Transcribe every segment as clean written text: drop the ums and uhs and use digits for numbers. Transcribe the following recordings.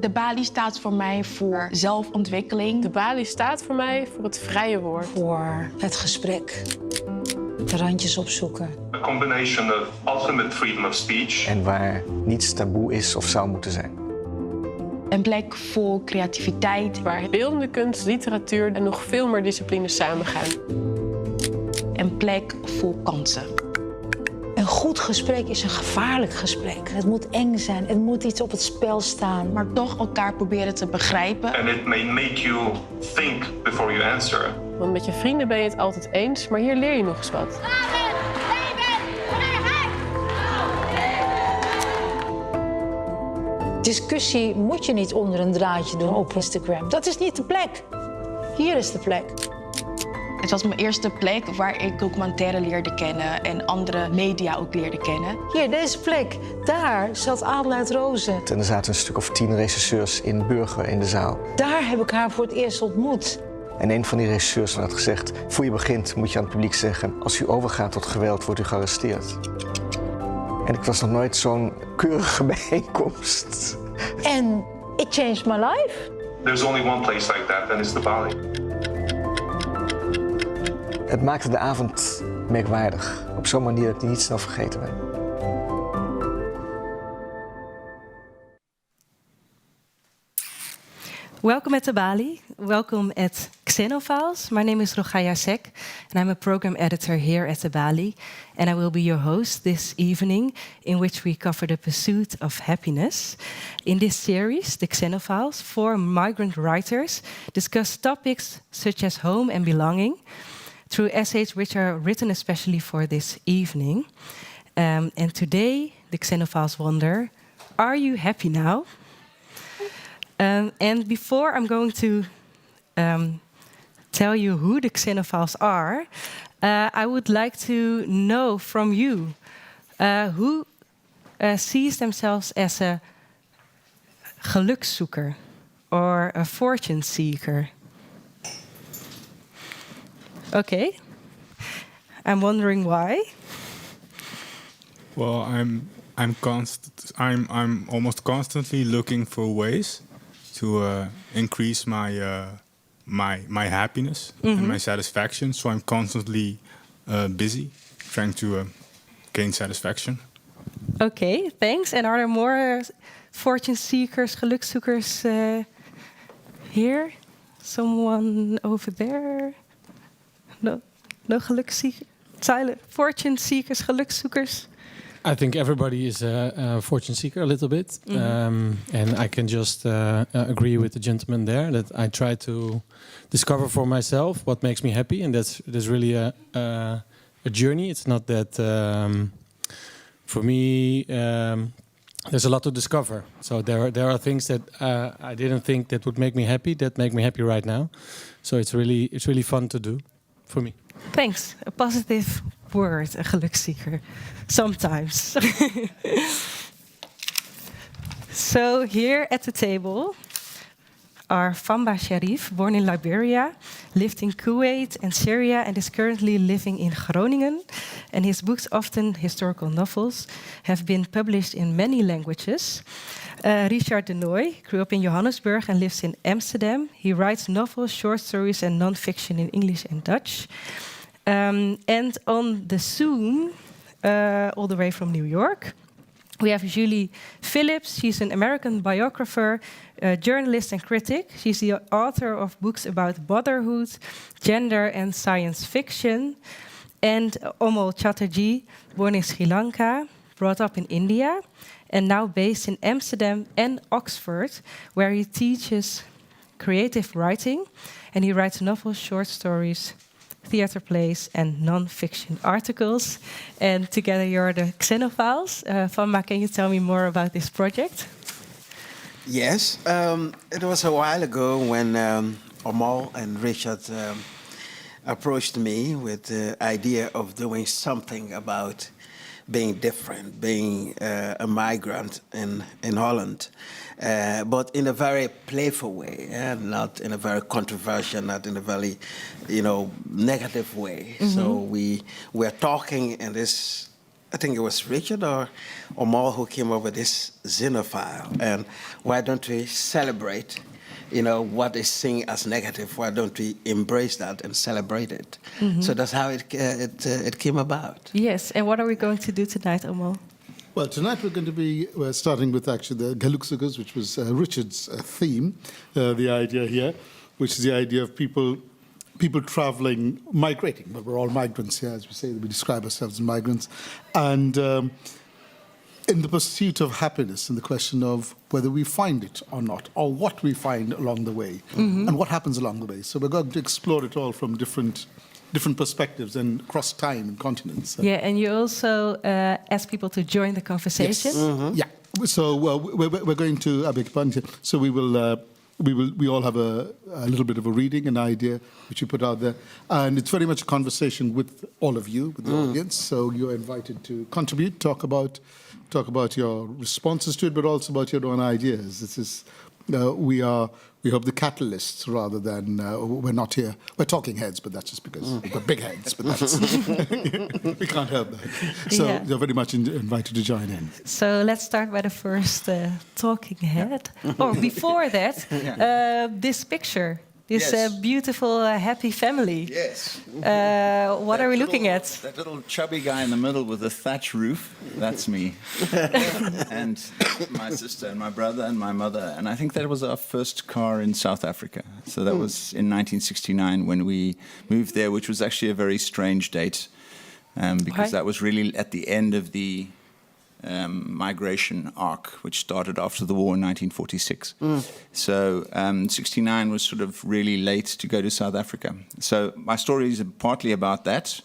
De Balie staat voor mij voor zelfontwikkeling. De Balie staat voor mij voor het vrije woord. Voor het gesprek. De randjes opzoeken. A combination of ultimate freedom of speech. En waar niets taboe is of zou moeten zijn. Een plek voor creativiteit. Waar beeldende kunst, literatuur en nog veel meer disciplines samengaan. Een plek vol kansen. Een goed gesprek is een gevaarlijk gesprek. Het moet eng zijn, er moet iets op het spel staan. Maar toch elkaar proberen te begrijpen. And it may make you think before you answer. Want met je vrienden ben je het altijd eens, maar hier leer je nog eens wat. Discussie moet je niet onder een draadje doen op Instagram. Dat is niet de plek. Hier is de plek. Het was mijn eerste plek waar ik documentaire leerde kennen en andere media ook leerde kennen. Hier, deze plek. Daar zat Adel uit Rozen. En er zaten een stuk of 10 regisseurs in Burger in de zaal. Daar heb ik haar voor het eerst ontmoet. En een van die regisseurs had gezegd: voor je begint moet je aan het publiek zeggen: als u overgaat tot geweld, wordt u gearresteerd. En ik was nog nooit zo'n keurige bijeenkomst. En it changed my life. There's only one place like that, and it's the Balie. Het maakte de avond merkwaardig. Op zo'n manier dat ik die niet snel vergeten ben. Welcome at the Balie. Welcome at Xenophiles. My name is Rogaya Sek, and I'm a program editor here at the Balie. And I will be your host this evening, in which we cover the pursuit of happiness. In this series, the Xenophiles, 4 migrant writers discuss topics such as home and belonging, through essays which are written especially for this evening. And today, the Xenophiles wonder, are you happy now? And before I'm going to tell you who the Xenophiles are, I would like to know from you who sees themselves as a Gelukszoeker or a fortune seeker. Okay. I'm wondering why. Well, I'm almost constantly looking for ways to increase my happiness and my satisfaction. So I'm constantly busy trying to gain satisfaction. Okay, thanks. And are there more fortune seekers, gelukszoekers here? Someone over there? No gelukszoekers? Silent fortune seekers, gelukszoekers? I think everybody is a fortune seeker a little bit. And I can just agree with the gentleman there that I try to discover for myself what makes me happy. And that's really a journey. It's not that, for me, there's a lot to discover. So there are things that I didn't think that would make me happy that make me happy right now. So it's really fun to do for me. Thanks. A positive word, a gelukszoeker. Sometimes. So here at the table are Famba Sharif, born in Liberia, lived in Kuwait and Syria, and is currently living in Groningen. And his books, often historical novels, have been published in many languages. Richard de Nooy grew up in Johannesburg and lives in Amsterdam. He writes novels, short stories, and non-fiction in English and Dutch. And on the Zoom, all the way from New York, we have Julie Phillips. She's an American biographer, a journalist and critic. She's the author of books about motherhood, gender, and science fiction. And Omal Chatterjee, born in Sri Lanka, brought up in India, and now based in Amsterdam and Oxford, where he teaches creative writing. And he writes novels, short stories, theater plays, and non-fiction articles. And together you're the Xenophiles. Famba, can you tell me more about this project? Yes. It was a while ago when Omal and Richard approached me with the idea of doing something about being different, being a migrant in Holland, but in a very playful way, not in a very controversial, not in a very, negative way. So we were talking in this I think it was Richard or Mal who came up with this Xenophile. And why don't we celebrate, what is seen as negative? Why don't we embrace that and celebrate it? So that's how it came about. Yes, and what are we going to do tonight, Amal? Well, tonight we're starting with actually the Gelukszoekers, which was Richard's theme, the idea here, which is the idea of people traveling, migrating. But we're all migrants here, as we say, we describe ourselves as migrants. And in the pursuit of happiness, and the question of whether we find it or not, or what we find along the way, and what happens along the way. So we're going to explore it all from different perspectives and across time and continents. Yeah, and you also ask people to join the conversation. Yes. Yeah. So we're going to, I beg your pardon, so we all have a little bit of a reading, an idea, which we put out there. And it's very much a conversation with all of you, with the audience. So you're invited to contribute, talk about your responses to it, but also about your own ideas. This is, we hope the catalysts rather than, we're not here, we're talking heads, but that's just because we've got big heads, but that's, we can't help that. So you're very much invited to join in. So let's start by the first talking head. Or before that, this picture. This beautiful, happy family. Yes. What are we looking at? That little chubby guy in the middle with the thatch roof, that's me. And my sister and my brother and my mother. And I think that was our first car in South Africa. So that was in 1969 when we moved there, which was actually a very strange date. Because that was really at the end of the migration arc, which started after the war in 1946. So 69 was sort of really late to go to South Africa. So my story is partly about that,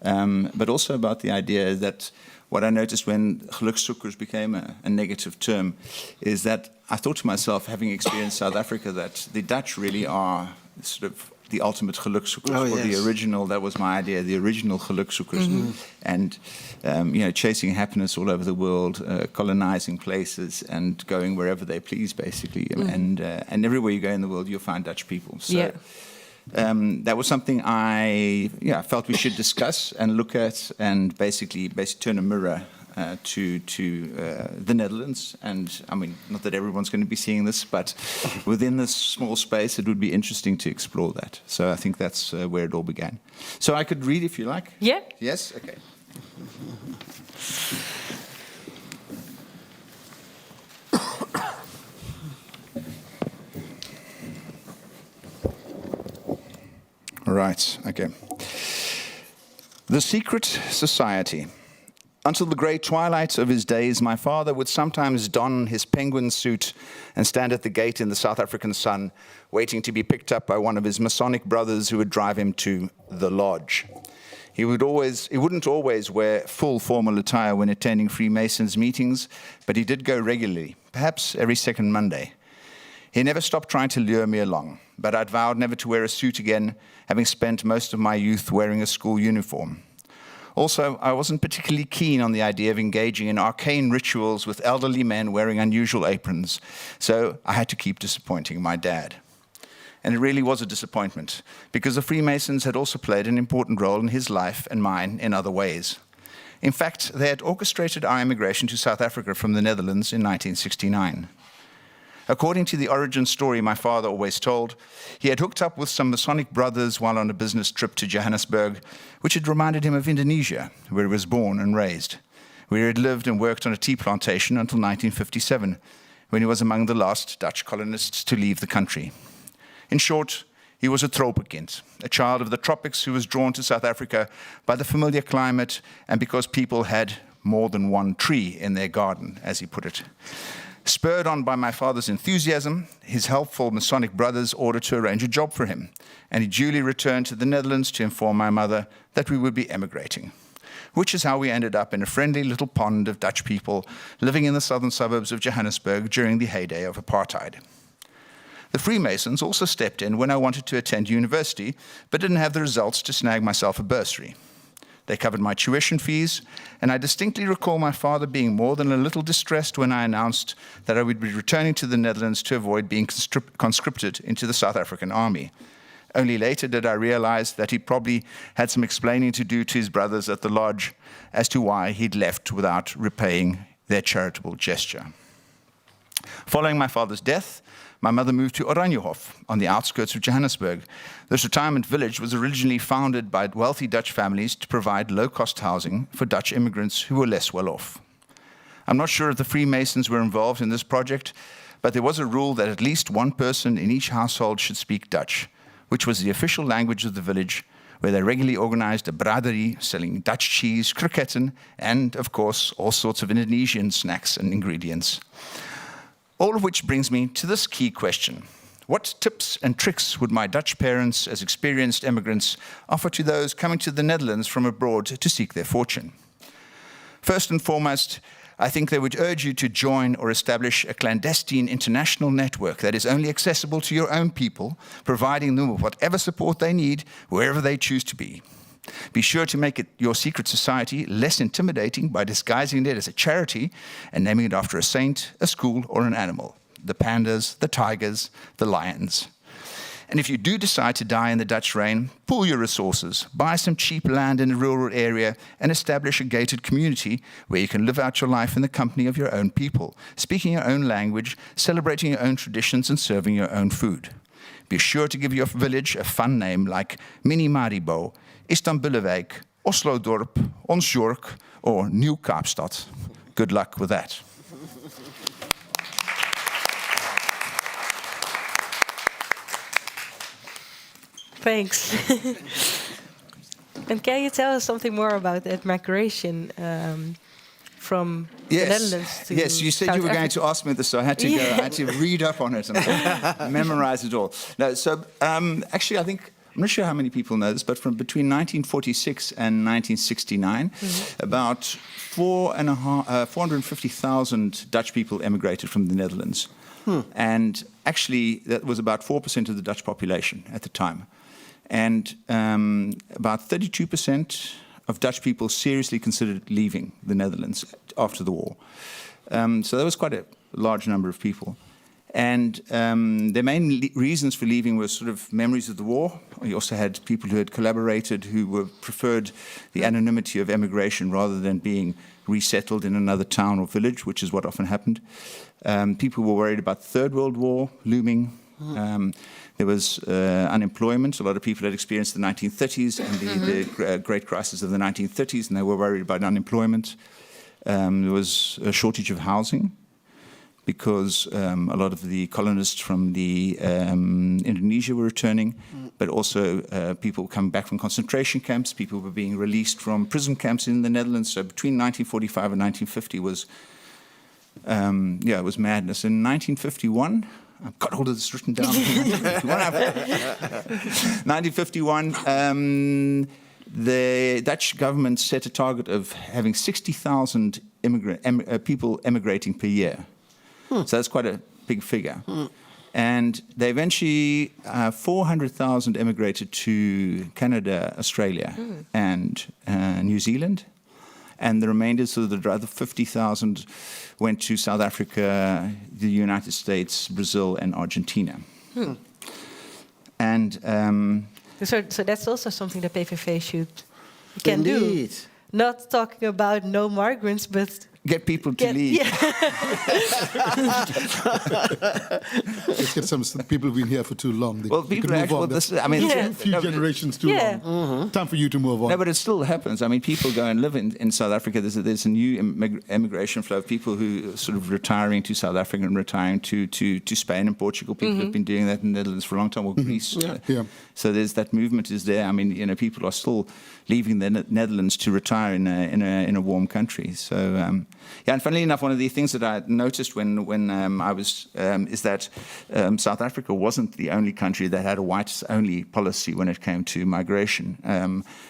but also about the idea that what I noticed when Gelukszoekers became a negative term is that I thought to myself, having experienced South Africa, that the Dutch really are sort of the ultimate Gelukszoekers, or the original, that was my idea, the original Gelukszoekers. And, chasing happiness all over the world, colonizing places and going wherever they please, basically. And everywhere you go in the world, you'll find Dutch people. So that was something I felt we should discuss and look at and basically turn a mirror to the Netherlands. And I mean, not that everyone's going to be seeing this, but within this small space, it would be interesting to explore that. So I think that's where it all began. So I could read if you like? Yeah. Yes? Okay. All right, okay. The Secret Society. Until the grey twilight of his days, my father would sometimes don his penguin suit and stand at the gate in the South African sun, waiting to be picked up by one of his Masonic brothers who would drive him to the lodge. He wouldn't always wear full formal attire when attending Freemasons meetings, but he did go regularly, perhaps every second Monday. He never stopped trying to lure me along, but I'd vowed never to wear a suit again, having spent most of my youth wearing a school uniform. Also, I wasn't particularly keen on the idea of engaging in arcane rituals with elderly men wearing unusual aprons, so I had to keep disappointing my dad. And it really was a disappointment, because the Freemasons had also played an important role in his life and mine in other ways. In fact, they had orchestrated our immigration to South Africa from the Netherlands in 1969. According to the origin story my father always told, he had hooked up with some Masonic brothers while on a business trip to Johannesburg, which had reminded him of Indonesia, where he was born and raised, where he had lived and worked on a tea plantation until 1957, when he was among the last Dutch colonists to leave the country. In short, he was a tropenkind, a child of the tropics who was drawn to South Africa by the familiar climate and because people had more than one tree in their garden, as he put it. Spurred on by my father's enthusiasm, his helpful Masonic brothers ordered to arrange a job for him, and he duly returned to the Netherlands to inform my mother that we would be emigrating, which is how we ended up in a friendly little pond of Dutch people living in the southern suburbs of Johannesburg during the heyday of apartheid. The Freemasons also stepped in when I wanted to attend university, but didn't have the results to snag myself a bursary. They covered my tuition fees, and I distinctly recall my father being more than a little distressed when I announced that I would be returning to the Netherlands to avoid being conscripted into the South African army. Only later did I realize that he probably had some explaining to do to his brothers at the lodge as to why he'd left without repaying their charitable gesture. Following my father's death, my mother moved to Oranjehof on the outskirts of Johannesburg. This retirement village was originally founded by wealthy Dutch families to provide low-cost housing for Dutch immigrants who were less well off. I'm not sure if the Freemasons were involved in this project, but there was a rule that at least one person in each household should speak Dutch, which was the official language of the village, where they regularly organized a braderie selling Dutch cheese, kroketten, and, of course, all sorts of Indonesian snacks and ingredients. All of which brings me to this key question. What tips and tricks would my Dutch parents, as experienced immigrants, offer to those coming to the Netherlands from abroad to seek their fortune? First and foremost, I think they would urge you to join or establish a clandestine international network that is only accessible to your own people, providing them with whatever support they need, wherever they choose to be. Be sure to make it your secret society less intimidating by disguising it as a charity and naming it after a saint, a school, or an animal. The pandas, the tigers, the lions. And if you do decide to die in the Dutch rain, pool your resources, buy some cheap land in a rural area, and establish a gated community where you can live out your life in the company of your own people, speaking your own language, celebrating your own traditions, and serving your own food. Be sure to give your village a fun name like Mini Maribo, Istanbulwijk, Oslodorp, Onsjork, or Nieuw Kaapstad. Good luck with that. Thanks. And can you tell us something more about that migration from the Netherlands to Yes, you said South you were going Africa? to ask me this, so I had to go. I had to read up on it and memorize it all. No, so actually, I think I'm not sure how many people know this, but from between 1946 and 1969, about 450,000 Dutch people emigrated from the Netherlands, and actually that was about 4% of the Dutch population at the time. And about 32% of Dutch people seriously considered leaving the Netherlands after the war. So that was quite a large number of people. And their main reasons for leaving were sort of memories of the war. You also had people who had collaborated who preferred the anonymity of emigration rather than being resettled in another town or village, which is what often happened. People were worried about the Third World War looming. There was unemployment. A lot of people had experienced the 1930s and the great crisis of the 1930s, and they were worried about unemployment. There was a shortage of housing because a lot of the colonists from Indonesia were returning, but also people coming back from concentration camps. People were being released from prison camps in the Netherlands. So between 1945 and 1950 was, it was madness. In 1951, I've got all of this written down. 1951, the Dutch government set a target of having 60,000 people emigrating per year. So that's quite a big figure. And they eventually, 400,000 emigrated to Canada, Australia, and New Zealand. And the remainder, so the other 50,000 went to South Africa, the United States, Brazil, and Argentina. And so that's also something that PVV can do. Not talking about no migrants, but get people to leave. Yeah. Let's get some people who've been here for too long. Well, people actually, a few generations too long. Time for you to move on. No, but it still happens. I mean, people go and live in South Africa. There's a new immigration flow of people who are sort of retiring to South Africa and retiring to Spain and Portugal. People have been doing that in the Netherlands for a long time, or Greece. So there's that movement is there. I mean, people are still leaving the Netherlands to retire in a warm country. So and funnily enough, one of the things that I noticed when I was is that South Africa wasn't the only country that had a whites-only policy when it came to migration.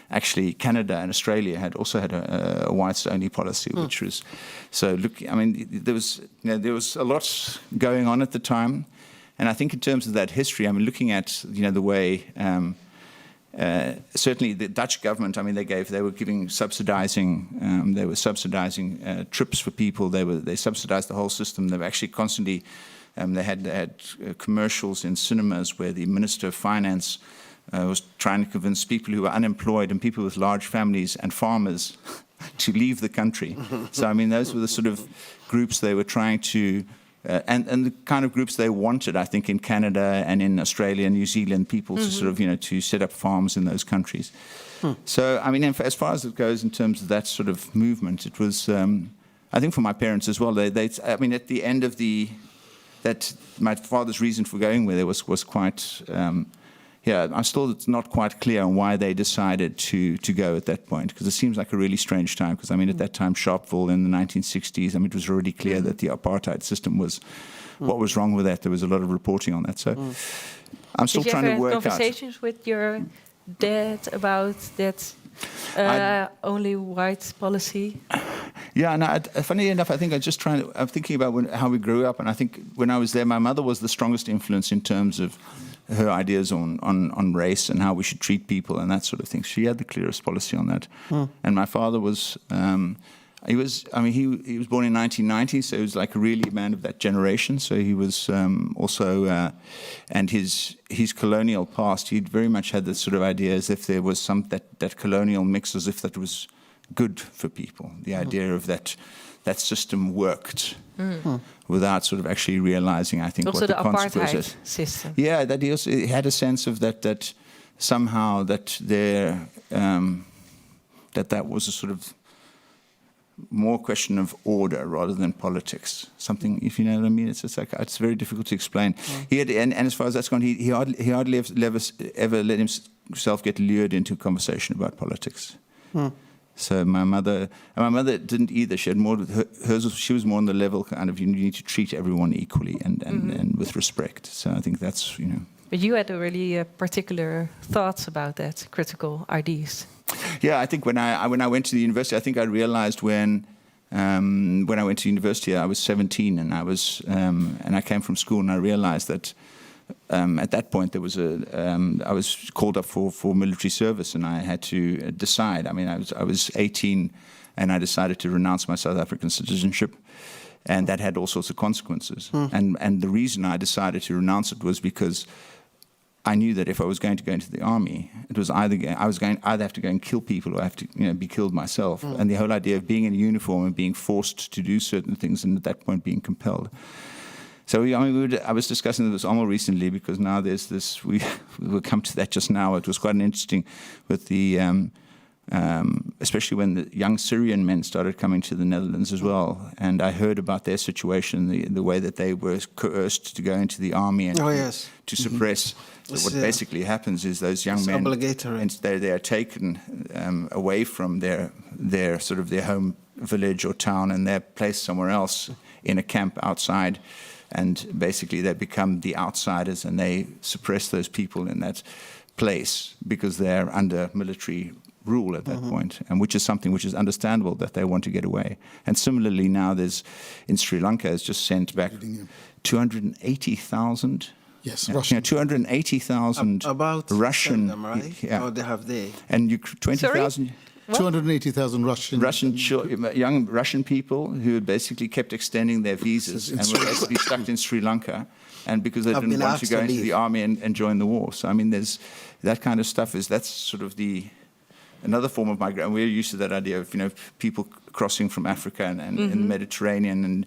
Actually, Canada and Australia had also had a whites-only policy, which was so. Look, I mean, there was a lot going on at the time, and I think in terms of that history, I mean, looking at the way. Certainly, the Dutch government. I mean, they were subsidizing trips for people. They subsidized the whole system. They were actually constantly. They had commercials in cinemas where the Minister of Finance was trying to convince people who were unemployed and people with large families and farmers to leave the country. So, I mean, those were the sort of groups they were trying to, and the kind of groups they wanted, I think, in Canada and in Australia and New Zealand, people to sort of, to set up farms in those countries. So, I mean, as far as it goes in terms of that sort of movement, it was, I think for my parents as well, I mean, at the end of my father's reason for going with it was quite, I'm still not quite clear on why they decided to go at that point, because it seems like a really strange time, because, I mean, at that time, Sharpeville in the 1960s, I mean, it was already clear that the apartheid system was, what was wrong with that? There was a lot of reporting on that. So I'm still trying to work out. Did you have conversations with your dad about that only white policy? Yeah, no, funny enough, I think I'm thinking about how we grew up, and I think when I was there, my mother was the strongest influence in terms of her ideas on race and how we should treat people and that sort of thing. She had the clearest policy on that. And my father was, he was born in 1990, so he was like really a man of that generation. So he was also, and his colonial past, he very much had this sort of idea as if there was that colonial mix, as if that was good for people. The idea of that system worked without sort of actually realizing, I think, also what the apartheid consequences. system. Yeah, that he had a sense of that somehow that that was a sort of more question of order rather than politics. Something, if you know what I mean, it's very difficult to explain. He had, and as far as that's gone, he hardly ever let himself get lured into a conversation about politics. So my mother didn't either. She had more. She was more on the level kind of you need to treat everyone equally and with respect. So I think that's But you had a really particular thoughts about that, critical ideas. Yeah, I think when I went to the university, I think I realized when I went to university, I was 17 and I came from school and I realized that. At that point, there was I was called up for military service, and I had to decide. I mean, I was 18, and I decided to renounce my South African citizenship, and that had all sorts of consequences. And the reason I decided to renounce it was because I knew that if I was going to go into the army, it was either I'd have to go and kill people, or I have to be killed myself. And the whole idea of being in a uniform and being forced to do certain things, and at that point being compelled. So I was discussing this almost recently, because now there's this. We will come to that just now. It was quite interesting with the, especially when the young Syrian men started coming to the Netherlands as well, and I heard about their situation, the way that they were coerced to go into the army and to suppress. So what basically happens is those young men, and they are taken away from their sort of their home village or town, and they're placed somewhere else in a camp outside. And basically they become the outsiders, and they suppress those people in that place because they're under military rule at that point, and which is something which is understandable that they want to get away. And similarly now in Sri Lanka has just sent back 280,000. Yes, Russian. 280,000 Russian. Them, right? Yeah. Oh, they have they. And 20,000. 280,000 young Russian people who basically kept extending their visas and were basically stuck in Sri Lanka, and because they didn't want to go into the army and join the war. So I mean, there's that kind of stuff. That's sort of another form of migration. We're used to that idea of people crossing from Africa and in the Mediterranean,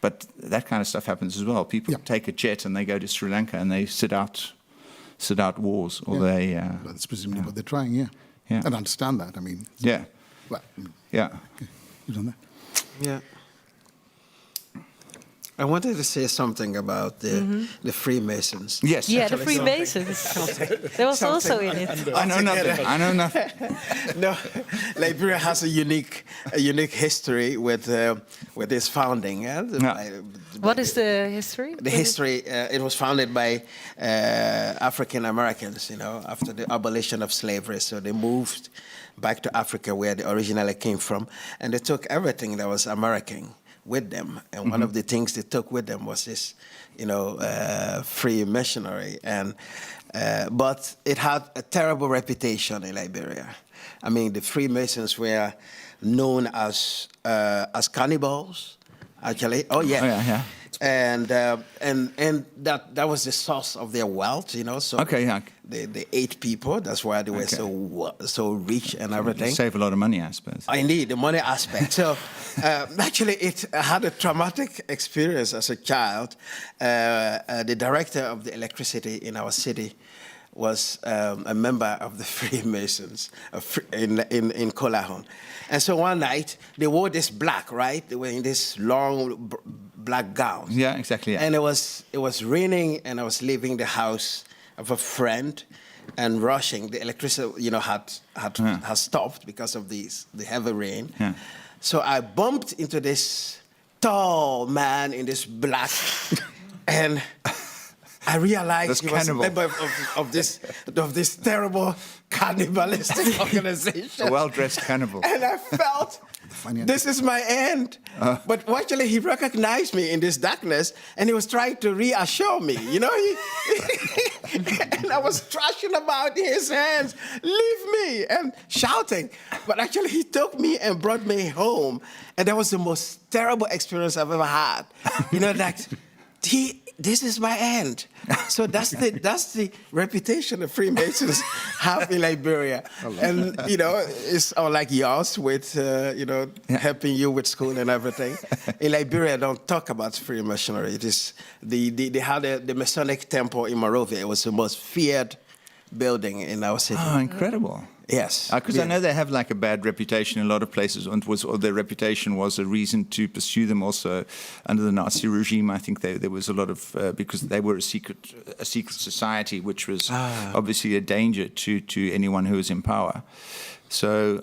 but that kind of stuff happens as well. People take a jet and they go to Sri Lanka and they sit out wars, or they. Well, that's presumably what they're trying. Yeah. And understand that. I mean. Yeah. Well, yeah. You done that? Yeah. I wanted to say something about the Freemasons. Yes. Yeah, the Freemasons. There was also in it. I know nothing. No, Liberia has a unique history with its founding. What is the history? The history. It was founded by African Americans. After the abolition of slavery, so they moved back to Africa, where they originally came from, and they took everything that was American with them. And one of the things they took with them was this, free missionary. And but it had a terrible reputation in Liberia. I mean, the Freemasons were known as cannibals, actually. Oh yeah. and that was the source of their wealth, you know. So Okay, yeah. they ate people. That's why they were so rich and everything. Save a lot of money, I suppose. Indeed, the money aspect. So actually, I had a traumatic experience as a child. The director of the electricity in our city was a member of the Freemasons in Kolahon. And so one night, they wore this black, right? They were in this long black gown. Yeah, exactly. Yeah. And it was raining, and I was leaving the house of a friend and rushing. The electricity, you know, had stopped because of the heavy rain. Yeah. So I bumped into this tall man in this black, and I realized he was a member of this terrible cannibalistic organization. A well-dressed cannibal. And I felt, this is my end. But actually, he recognized me in this darkness, and he was trying to reassure me. You know, and I was thrashing about his hands, leave me, and shouting. But actually, he took me and brought me home, and that was the most terrible experience I've ever had. You know, that this is my end. So that's the reputation the Freemasons have in Liberia. And, you know, it's like yours with, you know, helping you with school and everything. In Liberia, don't talk about Freemasonry. It is they had the Masonic temple in Monrovia. It was the most feared building in our city. Oh, incredible. Yes. Because I know they have like a bad reputation in a lot of places, or their reputation was a reason to pursue them also under the Nazi regime. I think there was a lot of, because they were a secret society, which was obviously a danger to anyone who was in power. So,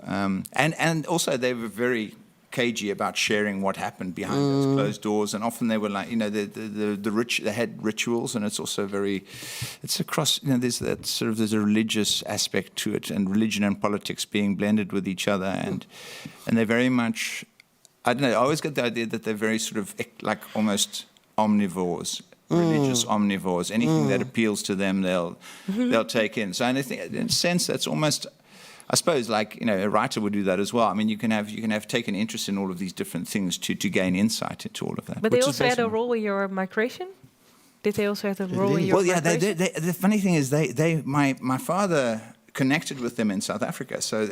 and also they were very cagey about sharing what happened behind those closed doors, and often they were like, you know, the rich, they had rituals, and it's also it's across, you know, there's a religious aspect to it, and religion and politics being blended with each other, and they're very much, I don't know, I always get the idea that they're very sort of like almost omnivores. Religious omnivores. Anything that appeals to them, they'll take in. So, and I think, in a sense, that's almost, I suppose, like, you know, a writer would do that as well. I mean, you can have taken interest in all of these different things to gain insight into all of that. But they also had a role in your migration. Did they also have a role in your migration? Well, yeah. The funny thing is, my father connected with them in South Africa. So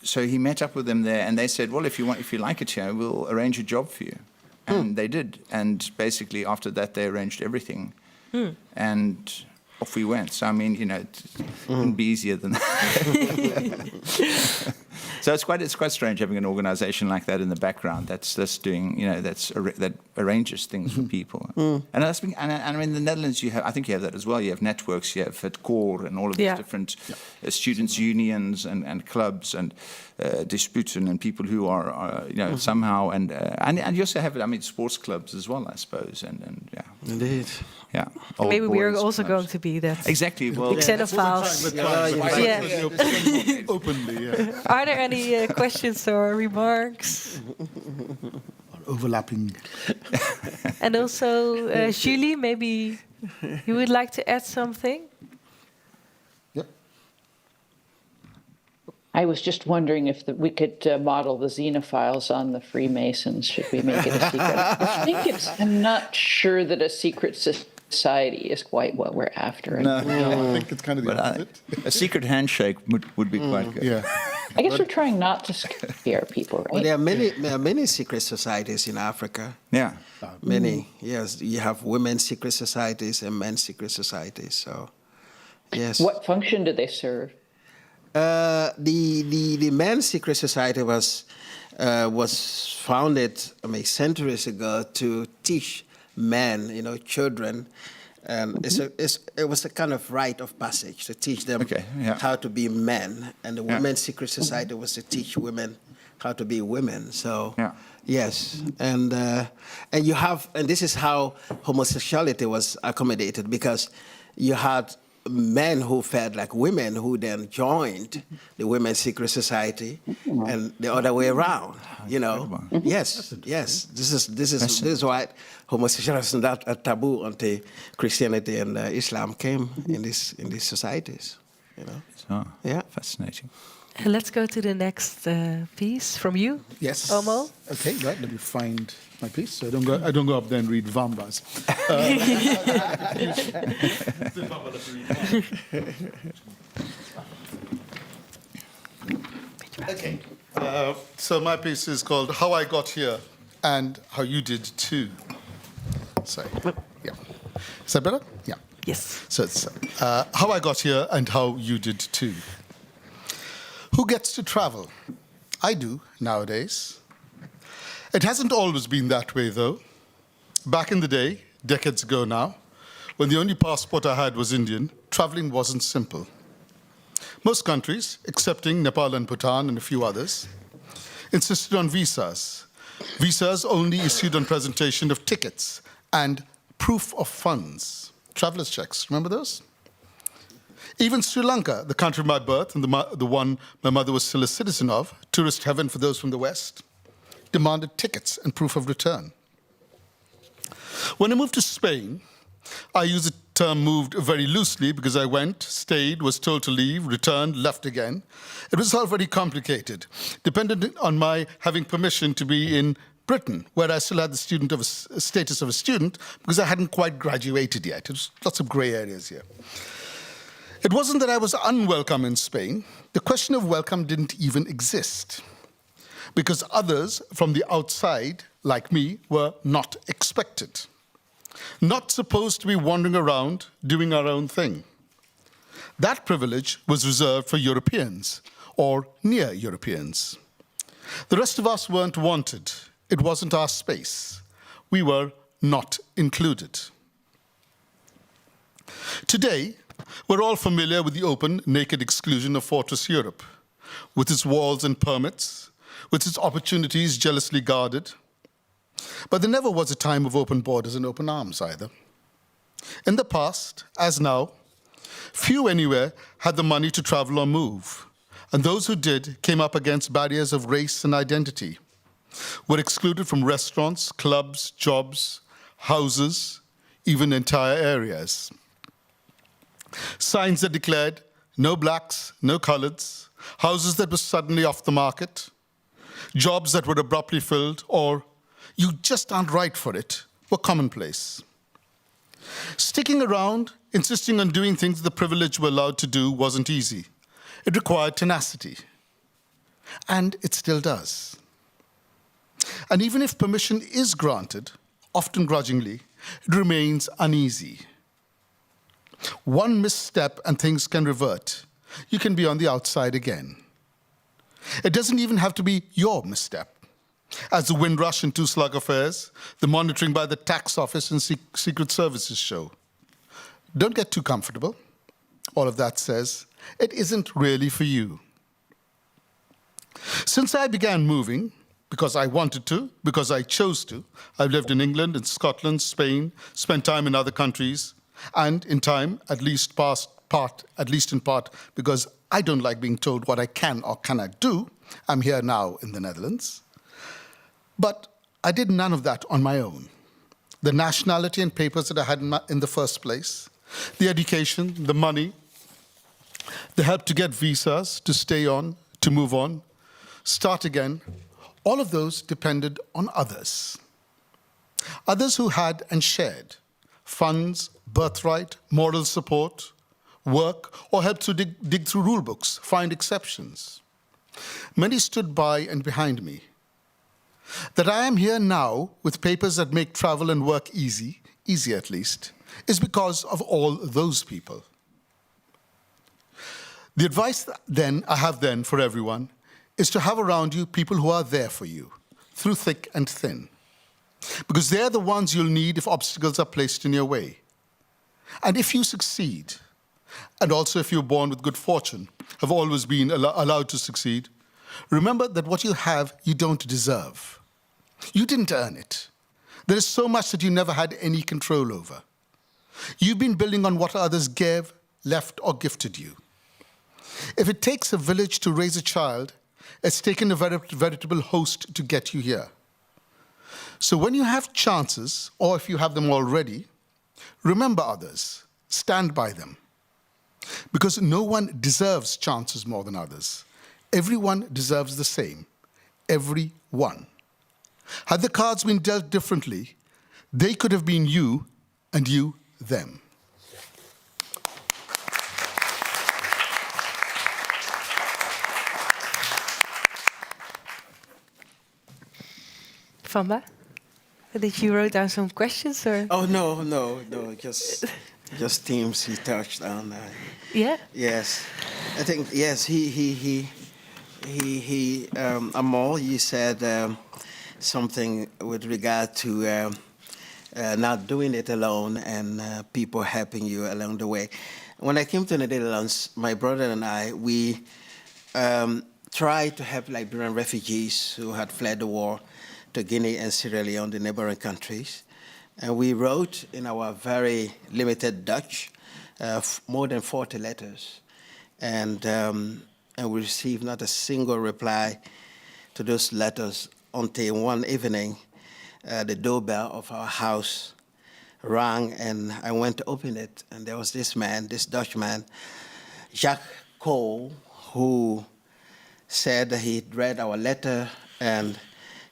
so he met up with them there, and they said, well, if you like it here, we'll arrange a job for you. And they did. And basically, after that, they arranged everything. And off we went. So, I mean, you know, it couldn't be easier than that. So it's quite strange having an organization like that in the background that's doing, you know, that arranges things for people. And I mean, in the Netherlands, I think you have that as well. You have networks, you have het core and all of these different students' unions and clubs and disputen and people who are you know, somehow, and you also have, I mean, sports clubs as well, I suppose, and yeah. Indeed. Yeah. Maybe we are also going to be that. Exactly. Well, Xenophiles. Openly, yeah. Are there any questions or remarks? Overlapping. And also, Julie, maybe you would like to add something? Yep. I was just wondering if we could model the Xenophiles on the Freemasons. Should we make it a secret? I'm not sure that a secret society is quite what we're after. No, I think it's kind of the opposite. A secret handshake would be quite good. Yeah. I guess we're trying not to scare people, right? Well, there are many secret societies in Africa. Yeah. Many. Yes, you have women's secret societies and men's secret societies. So, yes. What function do they serve? The men's secret society was founded, I mean, centuries ago to teach men, you know, children, and it was a kind of rite of passage to teach them how to be men, and the women's secret society was to teach women how to be women. So yes, and this is how homosexuality was accommodated, because you had men who felt like women who then joined the women's secret society, and the other way around. You know, yes. This is why homosexuality is not a taboo until Christianity and Islam came in these societies. You know, fascinating. Let's go to the next piece from you. Yes. Omo. Okay, right. Let me find my piece. So I don't go up there and read Vambas. Okay. So my piece is called How I Got Here and How You Did Too. Sorry. Yeah. Is that better? Yeah. Yes. So it's How I Got Here and How You Did Too. Who gets to travel? I do nowadays. It hasn't always been that way, though. Back in the day, decades ago now, when the only passport I had was Indian, traveling wasn't simple. Most countries, excepting Nepal and Bhutan and a few others, insisted on visas. Visas only issued on presentation of tickets and proof of funds. Traveler's checks, remember those? Even Sri Lanka, the country of my birth and the one my mother was still a citizen of, tourist heaven for those from the West, demanded tickets and proof of return. When I moved to Spain, I use the term moved very loosely because I went, stayed, was told to leave, returned, left again. It was all very complicated, dependent on my having permission to be in Britain, where I still had the status of a student because I hadn't quite graduated yet. There was lots of grey areas here. It wasn't that I was unwelcome in Spain. The question of welcome didn't even exist because others from the outside, like me, were not expected. Not supposed to be wandering around doing our own thing. That privilege was reserved for Europeans or near Europeans. The rest of us weren't wanted. It wasn't our space. We were not included. Today, we're all familiar with the open, naked exclusion of Fortress Europe, with its walls and permits, with its opportunities jealously guarded. But there never was a time of open borders and open arms either. In the past, as now, few anywhere had the money to travel or move, and those who did came up against barriers of race and identity, were excluded from restaurants, clubs, jobs, houses, even entire areas. Signs that declared no blacks, no coloreds, houses that were suddenly off the market, jobs that were abruptly filled, or you just aren't right for it, were commonplace. Sticking around, insisting on doing things the privileged were allowed to do wasn't easy. It required tenacity. And it still does. And even if permission is granted, often grudgingly, it remains uneasy. One misstep and things can revert. You can be on the outside again. It doesn't even have to be your misstep. As the Windrush and Two-Slug affairs, the monitoring by the tax office and secret services show. Don't get too comfortable. All of that says, it isn't really for you. Since I began moving, because I wanted to, because I chose to, I've lived in England, in Scotland, Spain, spent time in other countries, and in time, at least in part, because I don't like being told what I can or cannot do, I'm here now in the Netherlands. But I did none of that on my own. The nationality and papers that I had in the first place, the education, the money, the help to get visas, to stay on, to move on, start again, all of those depended on others. Others who had and shared funds, birthright, moral support, work, or helped to dig through rule books, find exceptions. Many stood by and behind me. That I am here now with papers that make travel and work easy at least, is because of all those people. The advice I have for everyone is to have around you people who are there for you, through thick and thin. Because they're the ones you'll need if obstacles are placed in your way. And if you succeed, and also if you're born with good fortune, have always been allowed to succeed, remember that what you have, you don't deserve. You didn't earn it. There is so much that you never had any control over. You've been building on what others gave, left, or gifted you. If it takes a village to raise a child, it's taken a veritable host to get you here. So when you have chances, or if you have them already, remember others, stand by them. Because no one deserves chances more than others. Everyone deserves the same. Everyone. Had the cards been dealt differently, they could have been you and you them. Famba, did you wrote down some questions or? Oh no, just themes he touched on. Yeah. Yes, I think yes. He Amal, you said something with regard to not doing it alone and people helping you along the way. When I came to the Netherlands, my brother and I, we tried to help Liberian refugees who had fled the war to Guinea and Sierra Leone, the neighboring countries. And we wrote in our very limited Dutch more than 40 letters. And we received not a single reply to those letters until one evening, the doorbell of our house rang, and I went to open it, and there was this man, this Dutch man, Jacques Cole, who said that he'd read our letter and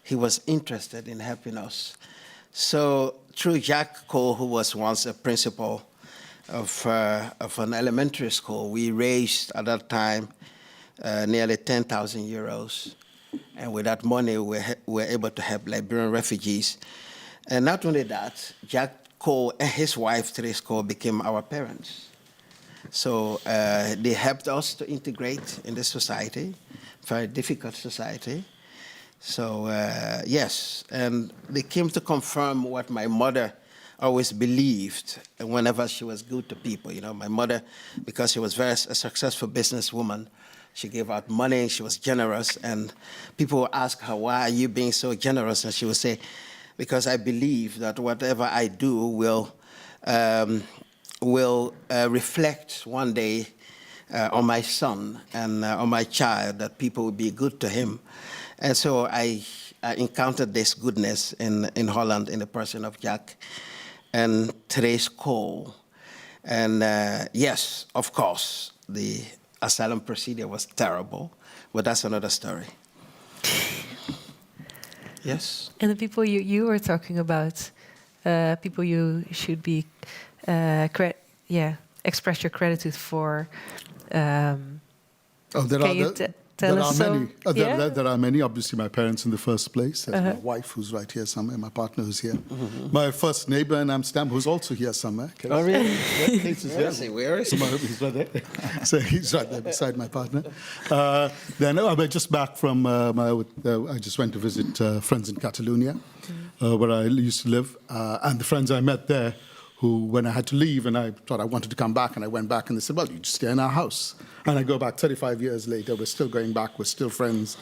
he was interested in helping us. So through Jacques Cole, who was once a principal of an elementary school, we raised at that time nearly 10,000 euros. And with that money, we were able to help Liberian refugees. And not only that, Jacques Cole and his wife, Therese Cole, became our parents. So they helped us to integrate in this society, very difficult society. So yes, and they came to confirm what my mother always believed whenever she was good to people. You know, my mother, because she was a successful businesswoman, she gave out money, she was generous, and people would ask her, why are you being so generous? And she would say, because I believe that whatever I do will reflect one day on my son and on my child, that people will be good to him. And so I encountered this goodness in Holland in the person of Jack and Therese Cole. And yes, of course, the asylum procedure was terrible, but that's another story. Yes? And the people you were talking about, people you should be, express your gratitude for. There are many. Obviously, my parents in the first place. There's my wife, who's right here somewhere. My partner, who's here. Mm-hmm. My first neighbor in Amsterdam, who's also here somewhere. Oh, really? Where is he? He's right there. So he's right there beside my partner. Then I'm just back from I just went to visit friends in Catalonia, where I used to live, and the friends I met there, who, when I had to leave and I thought I wanted to come back, and I went back and they said, well, you just stay in our house. And I go back 35 years later, we're still going back, we're still friends.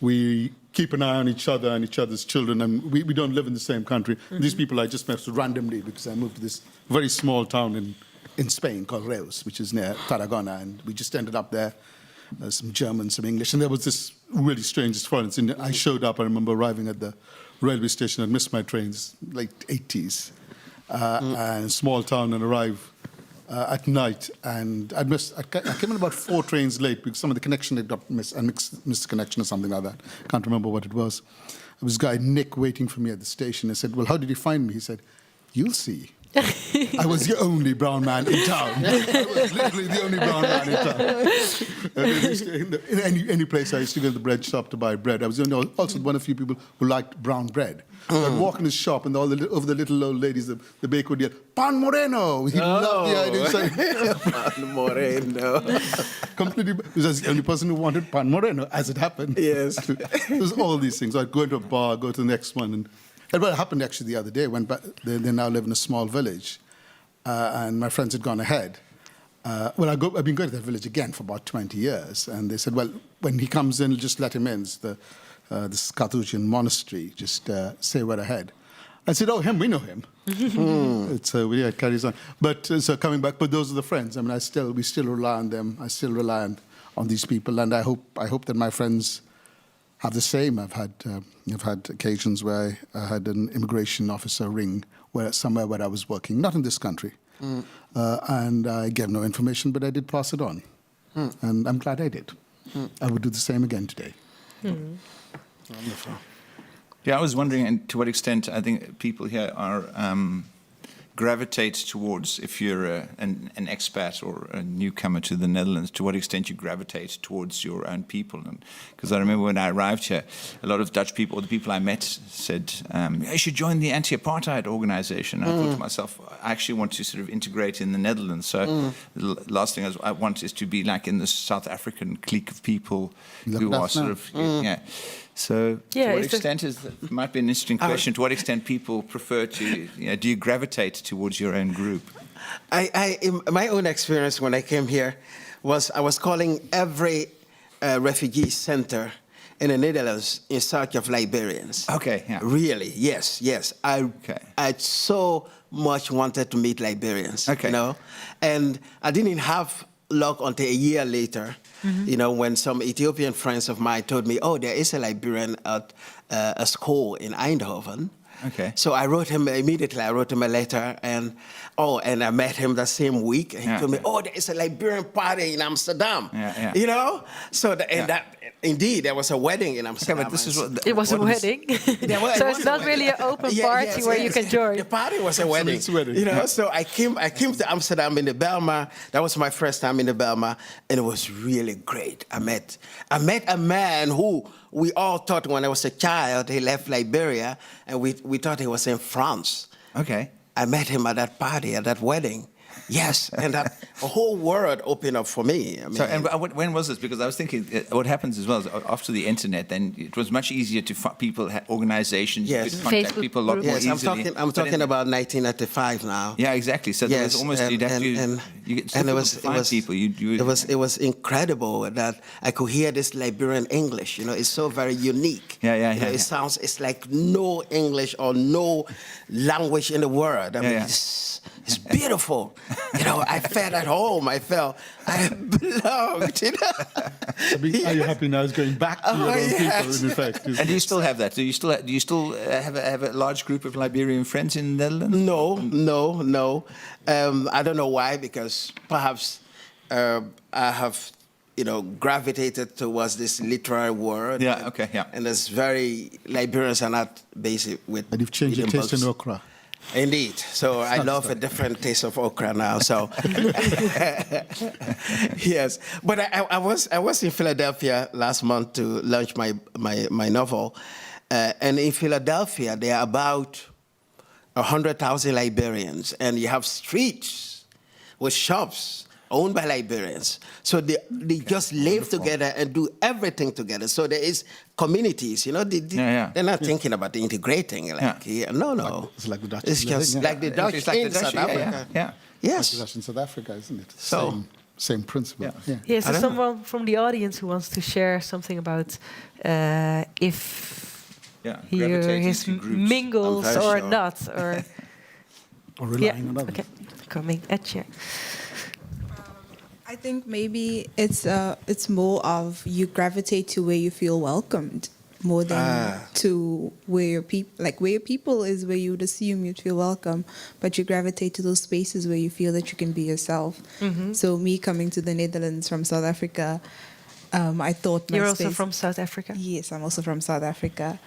We keep an eye on each other and each other's children, and we don't live in the same country. Mm-hmm. These people I just met randomly because I moved to this very small town in Spain called Reus, which is near Tarragona, and we just ended up there. Some German, some English, and there was this really strange foreigners. And I showed up, I remember arriving at the railway station, I'd missed my trains, late 80s. And small town, and arrive at night, and I came in about 4 trains late because some of the connection had got missed the connection or something like that. Can't remember what it was. There was this guy Nick waiting for me at the station. I said, well, how did you find me? He said, you'll see. I was the only brown man in town. I was literally the only brown man in town. In any place I used to go to the bread shop to buy bread. I was also one of the few people who liked brown bread. I'd walk in his shop, and over the little old ladies, the baker would yell, Pan Moreno! He loved the idea. Pan Moreno. Completely, he was the only person who wanted Pan Moreno, as it happened. Yes. There was all these things. I'd go into a bar, go to the next one, and what happened actually the other day, when they now live in a small village, and my friends had gone ahead. I've been going to that village again for about 20 years, and they said, well, when he comes in, just let him in. It's this Carthusian monastery, just say we're ahead. I said, oh, him, we know him. It carries on. But so coming back, but those are the friends. I mean, we still rely on them. I still rely on these people, and I hope that my friends have the same. I've had occasions where I had an immigration officer ring somewhere where I was working, not in this country, and I gave no information, but I did pass it on, and I'm glad I did. I would do the same again today. Wonderful. Yeah, I was wondering, and to what extent I think people here are gravitate towards, if you're an expat or a newcomer to the Netherlands, to what extent you gravitate towards your own people. Because I remember when I arrived here, a lot of Dutch people, or the people I met, said, you should join the anti-apartheid organization. And I thought to myself, I actually want to sort of integrate in the Netherlands. So the last thing I want is to be like in the South African clique of people who are sort of, So, to what extent might be an interesting question. To what extent people prefer to? Do you gravitate towards your own group? My own experience when I came here was I was calling every refugee center in the Netherlands in search of Liberians. Okay, yeah. Really, yes. I so much wanted to meet Liberians. Okay. And I didn't have luck until a year later. When some Ethiopian friends of mine told me, there is a Liberian at a school in Eindhoven. Okay. So I wrote him immediately. I wrote him a letter, and I met him the same week. And he told me, there is a Liberian party in Amsterdam. So indeed there was a wedding in Amsterdam. Okay, but this is what it was a wedding. So it's not really an open party where you can join. The party was a wedding. So I came to Amsterdam in the Bijlmer. That was my first time in the Bijlmer, and it was really great. I met a man who we all thought when I was a child he left Liberia, and we thought he was in France. Okay. I met him at that party, at that wedding. Yes, and a whole world opened up for me. When was this? Because I was thinking, what happens as well is after the internet, then it was much easier to find people, organizations, you could contact Facebook people a lot more easily. I'm talking about 1995 now. Yeah, exactly. So there was almost it was incredible that I could hear this Liberian English. It's so very unique. It's like no English or no language in the world. I mean, it's beautiful. I felt at home. I felt I belonged. Are you happy now? It's going back to your own people, in effect. And do you still have that? Do you still have a large group of Liberian friends in the Netherlands? No. I don't know why. Because perhaps I have, gravitated towards this literary world. Yeah. Okay. Yeah. And it's Liberians are not basic with. And you've changed your taste in okra. Indeed. So I love a different taste of okra now. So yes. But I was in Philadelphia last month to launch my novel. And in Philadelphia, there are about 100,000 Liberians. And you have streets with shops owned by Liberians. So they just live together and do everything together. So there is communities, they're not thinking about integrating. No. It's like the Dutch. It's just like the Dutch in South Africa. Yeah. Yes. Like the Dutch in South Africa, isn't it? So, same principle. Yeah. Yes, so someone from the audience who wants to share something about if he or his mingles or not. Or relying on others. Okay, coming at you. I think maybe it's more of you gravitate to where you feel welcomed more than to where your people is where you would assume you'd feel welcome, but you gravitate to those spaces where you feel that you can be yourself. Mm-hmm. So me coming to the Netherlands from South Africa, I thought You're also from South Africa? Yes, I'm also from South Africa.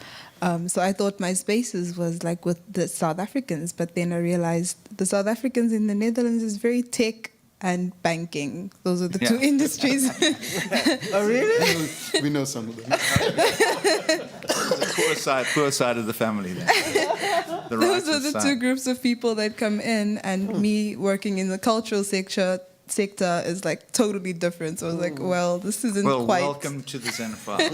So I thought my spaces was like with the South Africans, but then I realized the South Africans in the Netherlands is very tech and banking. Those are the two industries. Oh, really? We know some of them. The poor side of the family there. Those are the two groups of people that come in, and me working in the cultural sector is like totally different. So I was like, well, this isn't quite... welcome to the Xenophiles.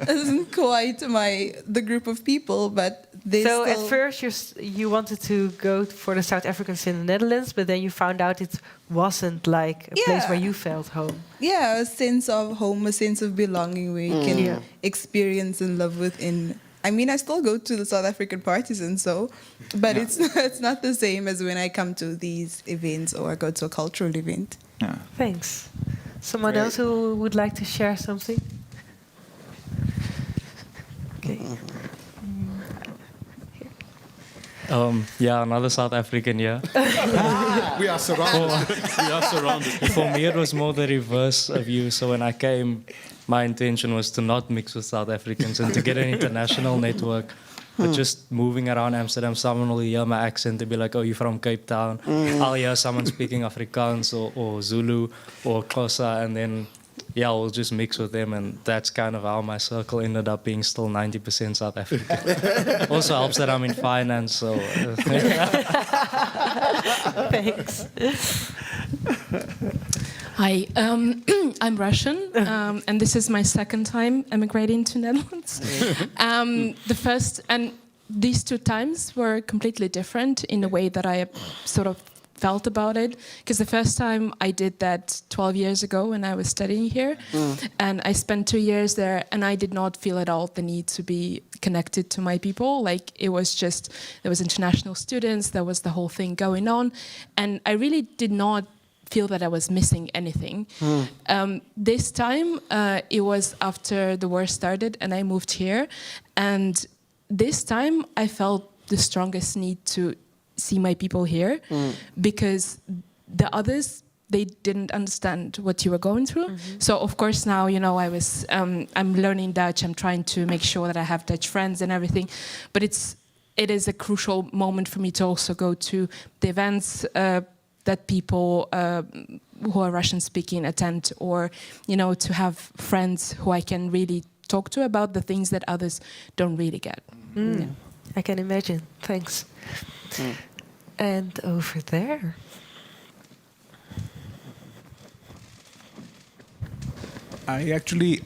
This isn't quite the group of people, but they So at first you wanted to go for the South Africans in the Netherlands, but then you found out it wasn't like a place where you felt home. Yeah, a sense of home, a sense of belonging where you can experience and love within. I mean, I still go to the South African parties and so, but it's not the same as when I come to these events or I go to a cultural event. Yeah. Thanks. Someone else who would like to share something? Okay. Another South African here. We are surrounded. For me, it was more the reverse of you. So when I came, my intention was to not mix with South Africans and to get an international network. But just moving around Amsterdam, someone will hear my accent. They'll be like, oh, you're from Cape Town. I'll hear someone speaking Afrikaans or Zulu or Xhosa, and then, yeah, we'll just mix with them. And that's kind of how my circle ended up being still 90% South African. Also helps that I'm in finance, so... Thanks. Hi, I'm Russian, and this is my second time emigrating to Netherlands. The first, and these 2 times were completely different in the way that I sort of felt about it. Because the first time I did that 12 years ago when I was studying here, and I spent 2 years there, and I did not feel at all the need to be connected to my people. Like, it was just, there was international students, there was the whole thing going on, and I really did not feel that I was missing anything. This time, it was after the war started and I moved here. And this time, I felt the strongest need to see my people here because the others, they didn't understand what you were going through. So of course now, you know, I'm learning Dutch. I'm trying to make sure that I have Dutch friends and everything. But it is a crucial moment for me to also go to the events that people who are Russian speaking attend, or, you know, to have friends who I can really talk to about the things that others don't really get. Yeah. I can imagine. Thanks. And over there. I actually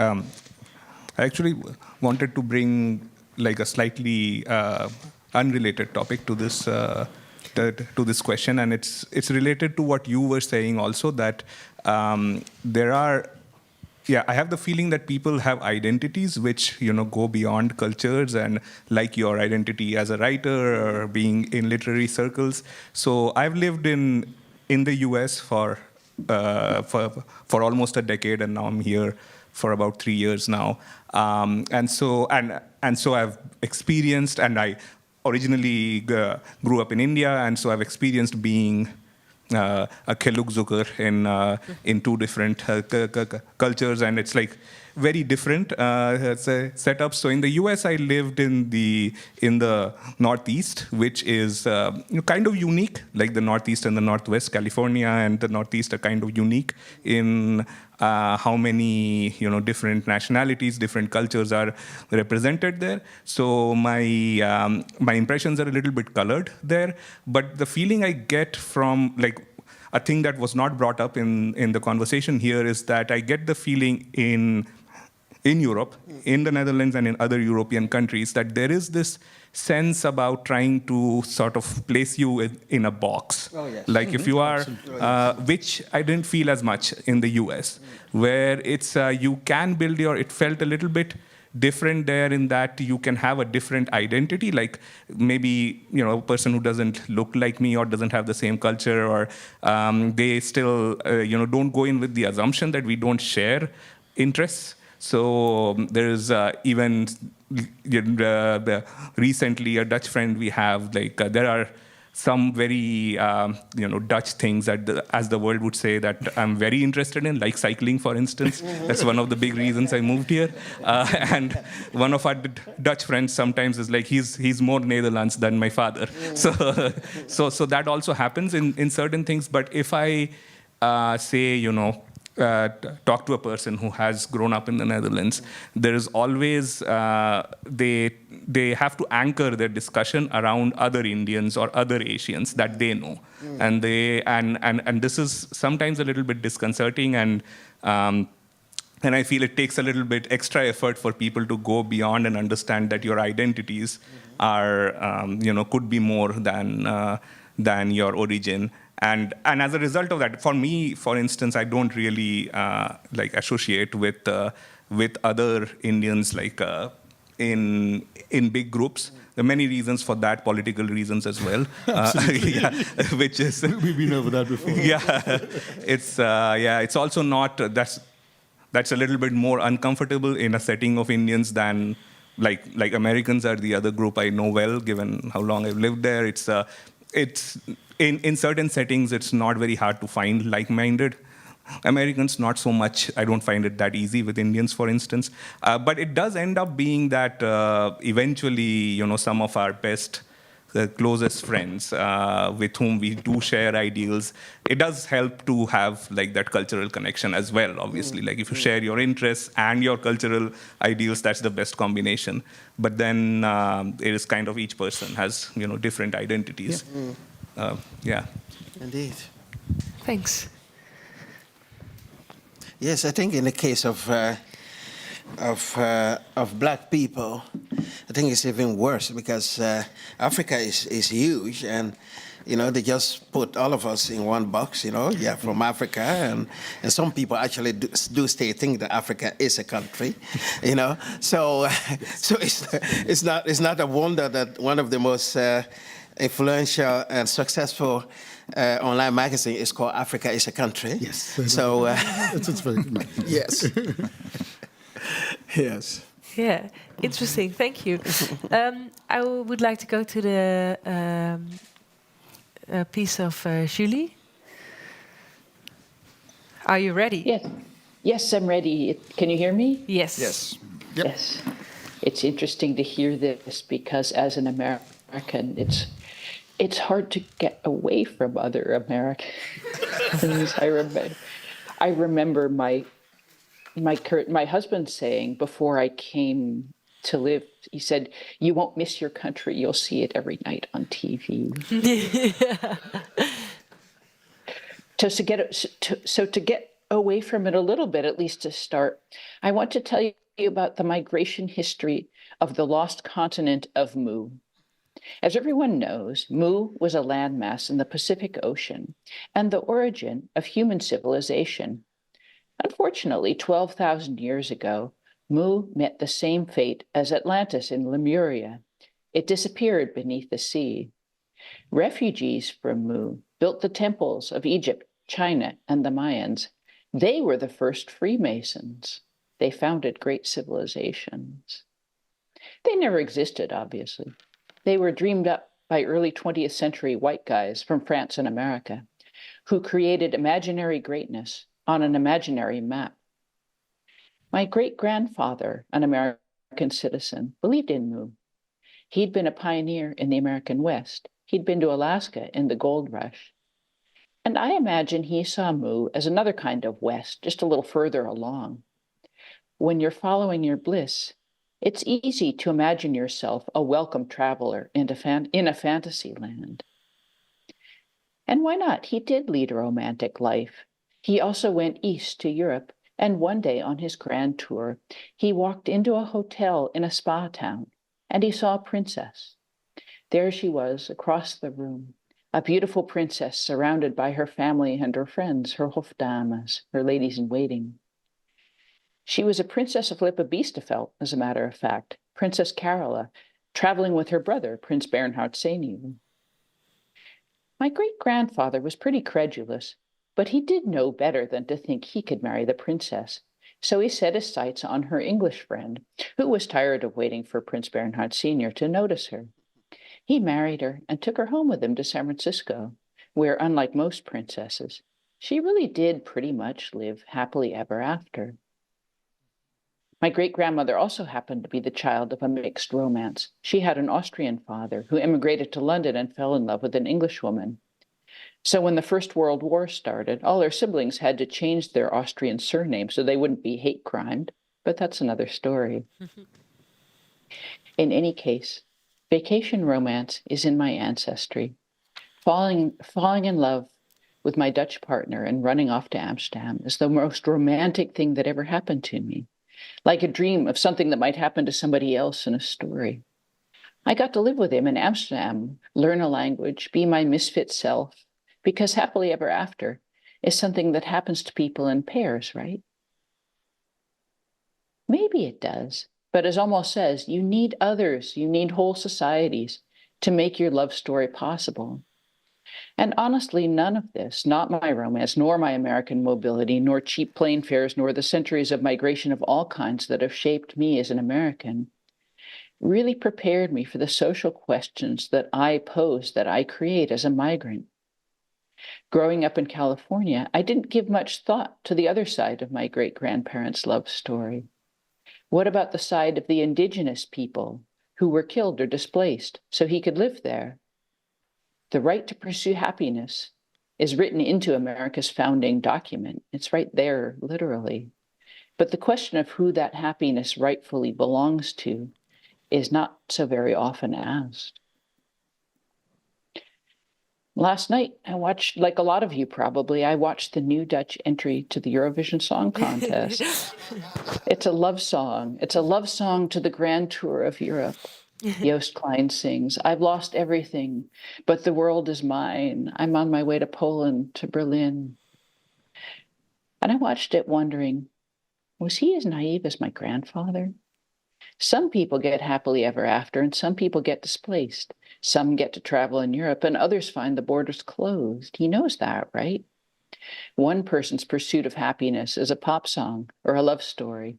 wanted to bring like a slightly unrelated topic to this question, and it's related to what you were saying also, that I have the feeling that people have identities which, you know, go beyond cultures, and like your identity as a writer or being in literary circles. So I've lived in the US for almost a decade, and now I'm here for about 3 years now. And so I've experienced, and I originally grew up in India, and so I've experienced being a Gelukszoeker in 2 different cultures, and it's like very different setups. So in the US, I lived in the Northeast, which is kind of unique. Like the Northeast and the Northwest, California and the Northeast are kind of unique in how many, you know, different nationalities, different cultures are represented there. So my impressions are a little bit colored there. But the feeling I get from, like, a thing that was not brought up in the conversation here is that I get the feeling in Europe, in the Netherlands and in other European countries, that there is this sense about trying to sort of place you in a box. Oh, yes. Like if you are, which I didn't feel as much in the US, where it's you can build it felt a little bit different there in that you can have a different identity, like maybe, you know, a person who doesn't look like me or doesn't have the same culture, or they still, you know, don't go in with the assumption that we don't share interests. So there's even recently a Dutch friend we have, like there are some very, you know, Dutch things that, as the world would say, that I'm very interested in, like cycling, for instance. That's one of the big reasons I moved here. And one of our Dutch friends sometimes is like, he's more Netherlands than my father. So that also happens in certain things. But if I say, you know, talk to a person who has grown up in the Netherlands, there is always they have to anchor their discussion around other Indians or other Asians that they know, and this is sometimes a little bit disconcerting, and I feel it takes a little bit extra effort for people to go beyond and understand that your identities are you know, could be more than your origin. And as a result of that, for me, for instance, I don't really like associate with other Indians like in big groups. There are many reasons for that, political reasons as well. Yeah, which is we've been over that before. Yeah, it's also not that's a little bit more uncomfortable in a setting of Indians than like Americans are the other group I know well, given how long I've lived there. It's in certain settings, it's not very hard to find like-minded Americans, not so much. I don't find it that easy with Indians, for instance. But it does end up being that eventually, some of our best, the closest friends with whom we do share ideals, it does help to have like that cultural connection as well, obviously. Like if you share your interests and your cultural ideals, that's the best combination. But then it is kind of each person has, different identities. Yeah. Indeed. Thanks. Yes, I think in the case of black people, I think it's even worse because Africa is huge, and they just put all of us in one box. Yeah, from Africa, and some people actually do think that Africa is a country. So it's not a wonder that one of the most influential and successful online magazine is called Africa is a Country. Yes. So it's very nice. Yes. Yes. Yeah, interesting. Thank you. I would like to go to the piece of Julie. Are you ready? Yes. Yes, I'm ready. Can you hear me? Yes. Yes. Yep. Yes. It's interesting to hear this because as an American, it's hard to get away from other Americans. I remember my husband saying before I came to live, he said, "You won't miss your country. You'll see it every night on TV." So to get away from it a little bit, at least to start, I want to tell you about the migration history of the lost continent of Mu. As everyone knows, Mu was a landmass in the Pacific Ocean and the origin of human civilization. Unfortunately, 12,000 years ago, Mu met the same fate as Atlantis in Lemuria. It disappeared beneath the sea. Refugees from Mu built the temples of Egypt, China, and the Mayans. They were the first Freemasons. They founded great civilizations. They never existed, obviously. They were dreamed up by early 20th century white guys from France and America who created imaginary greatness on an imaginary map. My great-grandfather, an American citizen, believed in Mu. He'd been a pioneer in the American West. He'd been to Alaska in the gold rush. And I imagine he saw Mu as another kind of West, just a little further along. When you're following your bliss, it's easy to imagine yourself a welcome traveler in a fantasy land. And why not? He did lead a romantic life. He also went east to Europe, and one day on his grand tour, he walked into a hotel in a spa town, and he saw a princess. There she was, across the room, a beautiful princess surrounded by her family and her friends, her hofdames, her ladies-in-waiting. She was a princess of Lippe-Biesterfeld, as a matter of fact, Princess Carola, traveling with her brother, Prince Bernhard Senior. My great-grandfather was pretty credulous, but he did know better than to think he could marry the princess. So he set his sights on her English friend, who was tired of waiting for Prince Bernhard Senior to notice her. He married her and took her home with him to San Francisco, where, unlike most princesses, she really did pretty much live happily ever after. My great-grandmother also happened to be the child of a mixed romance. She had an Austrian father who immigrated to London and fell in love with an Englishwoman. So when the First World War started, all her siblings had to change their Austrian surname so they wouldn't be hate crimed, but that's another story. In any case, vacation romance is in my ancestry. Falling in love with my Dutch partner and running off to Amsterdam is the most romantic thing that ever happened to me, like a dream of something that might happen to somebody else in a story. I got to live with him in Amsterdam, learn a language, be my misfit self, because happily ever after is something that happens to people in pairs, right? Maybe it does, but as Amal says, you need others, you need whole societies to make your love story possible. And honestly, none of this, not my romance, nor my American mobility, nor cheap plane fares, nor the centuries of migration of all kinds that have shaped me as an American, really prepared me for the social questions that I pose, that I create as a migrant. Growing up in California, I didn't give much thought to the other side of my great-grandparents' love story. What about the side of the indigenous people who were killed or displaced so he could live there? The right to pursue happiness is written into America's founding document. It's right there, literally. But the question of who that happiness rightfully belongs to is not so very often asked. Last night, I watched, like a lot of you probably, I watched the new Dutch entry to the Eurovision Song Contest. It's a love song. It's a love song to the Grand Tour of Europe. Joost Klein sings, "I've lost everything, but the world is mine. I'm on my way to Poland, to Berlin." And I watched it wondering, was he as naive as my grandfather? Some people get happily ever after, and some people get displaced. Some get to travel in Europe, and others find the borders closed. He knows that, right? One person's pursuit of happiness is a pop song or a love story.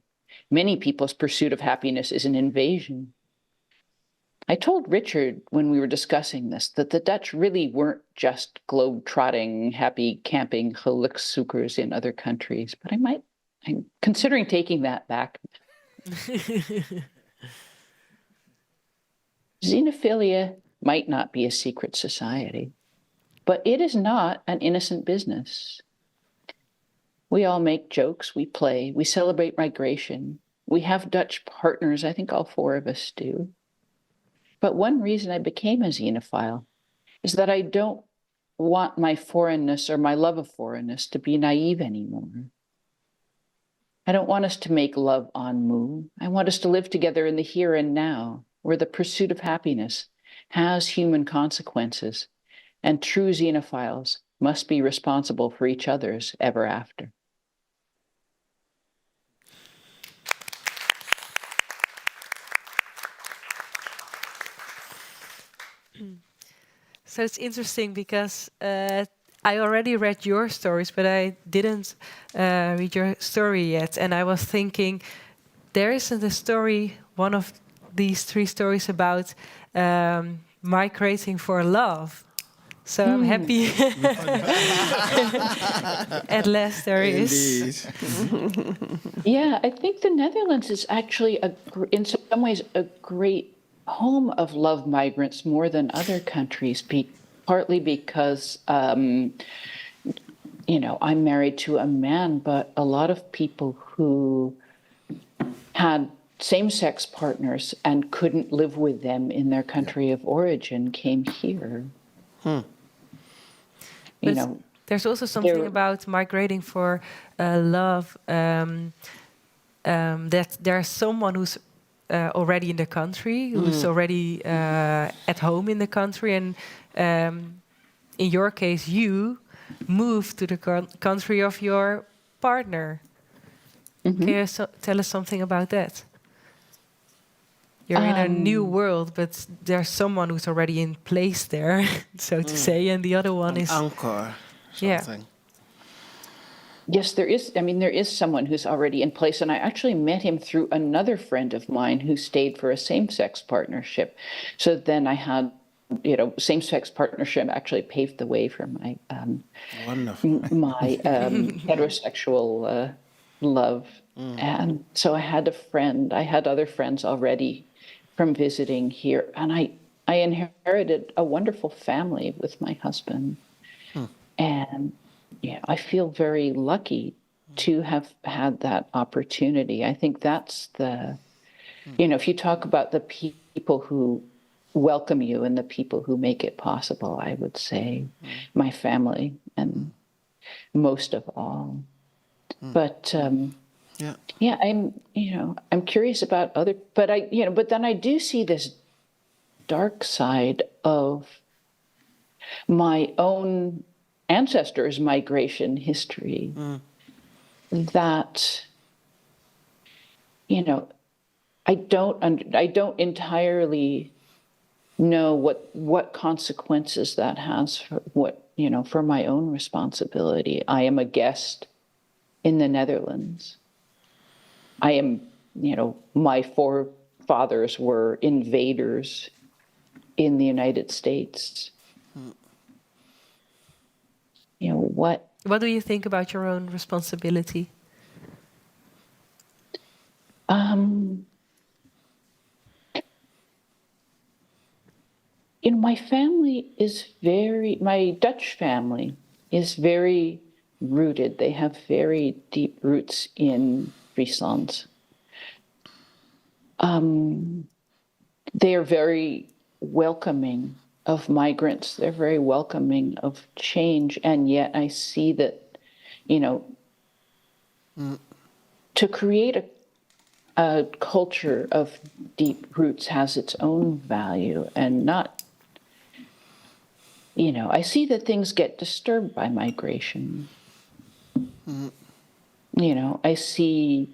Many people's pursuit of happiness is an invasion. I told Richard when we were discussing this that the Dutch really weren't just globe-trotting, happy camping Gelukszoekers in other countries, but I'm considering taking that back. Xenophilia might not be a secret society, but it is not an innocent business. We all make jokes, we play, we celebrate migration. We have Dutch partners, I think all four of us do. But one reason I became a xenophile is that I don't want my foreignness or my love of foreignness to be naive anymore. I don't want us to make love en mots. I want us to live together in the here and now, where the pursuit of happiness has human consequences, and true xenophiles must be responsible for each other's ever after. So it's interesting because I already read your stories, but I didn't read your story yet. And I was thinking, there isn't a story, one of these three stories about migrating for love. So I'm happy. At last there is. Yeah, I think the Netherlands is actually, in some ways, a great home of love migrants more than other countries, partly because, you know, I'm married to a man, but a lot of people who had same-sex partners and couldn't live with them in their country of origin came here. You know, there's also something about migrating for love, that there's someone who's already in the country, who's already at home in the country, and in your case, you moved to the country of your partner. Can you tell us something about that? You're in a new world, but there's someone who's already in place there, so to say, and the other one is anchor. Something. Yes, there is. I mean, there is someone who's already in place, and I actually met him through another friend of mine who stayed for a same-sex partnership. So then I had, you know, same-sex partnership actually paved the way for my my heterosexual love. And so I had other friends already from visiting here, and I inherited a wonderful family with my husband. And yeah, I feel very lucky to have had that opportunity. I think that's the, you know, if you talk about the people who welcome you and the people who make it possible, I would say my family, and most of all. But yeah, I'm curious about but but then I do see this dark side of my own ancestors' migration history that, you know, I don't entirely know what consequences that has for my own responsibility. I am a guest in the Netherlands. I am, my forefathers were invaders in the United States. What? What do you think about your own responsibility? My family is my Dutch family is very rooted. They have very deep roots in Friesland. They are very welcoming of migrants. They're very welcoming of change. And yet I see that, to create a culture of deep roots has its own value and not, I see that things get disturbed by migration. I see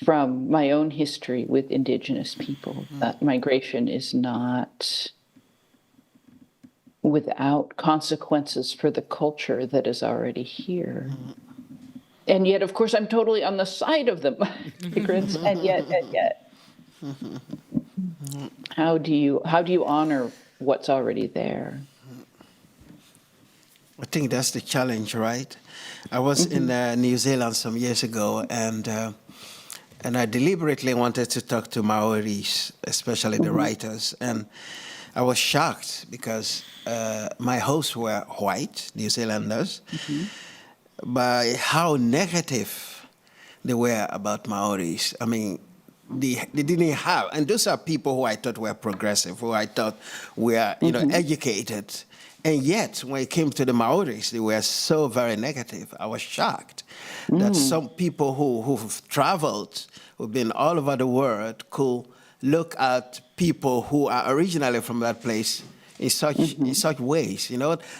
from my own history with indigenous people that migration is not without consequences for the culture that is already here. And yet, of course, I'm totally on the side of the migrants, and yet. How do you honor what's already there? I think that's the challenge, right? I was in New Zealand some years ago, and I deliberately wanted to talk to Maoris, especially the writers, and I was shocked because my hosts were white, New Zealanders, by how negative they were about Maoris. I mean, they didn't have, and those are people who I thought were progressive, who I thought were, educated. And yet, when it came to the Maoris, they were so very negative. I was shocked that some people who've traveled, who've been all over the world, could look at people who are originally from that place in such ways,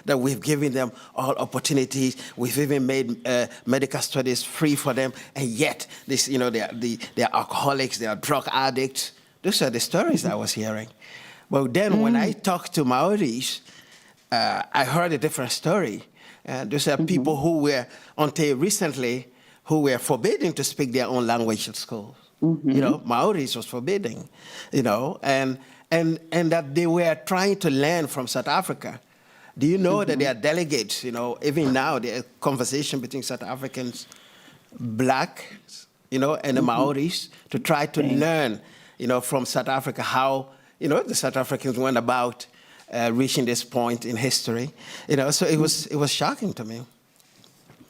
that we've given them all opportunities. We've even made medical studies free for them, and yet this, they're alcoholics, they are drug addicts. Those are the stories I was hearing. But then when I talked to Maoris, I heard a different story. Those are people who were, until recently, who were forbidden to speak their own language at school. Maoris was forbidden, and that they were trying to learn from South Africa. Do you know that there are delegates, even now, there are conversation between South Africans, black, and the Maoris to try to learn, from South Africa how, the South Africans went about reaching this point in history. So it was shocking to me.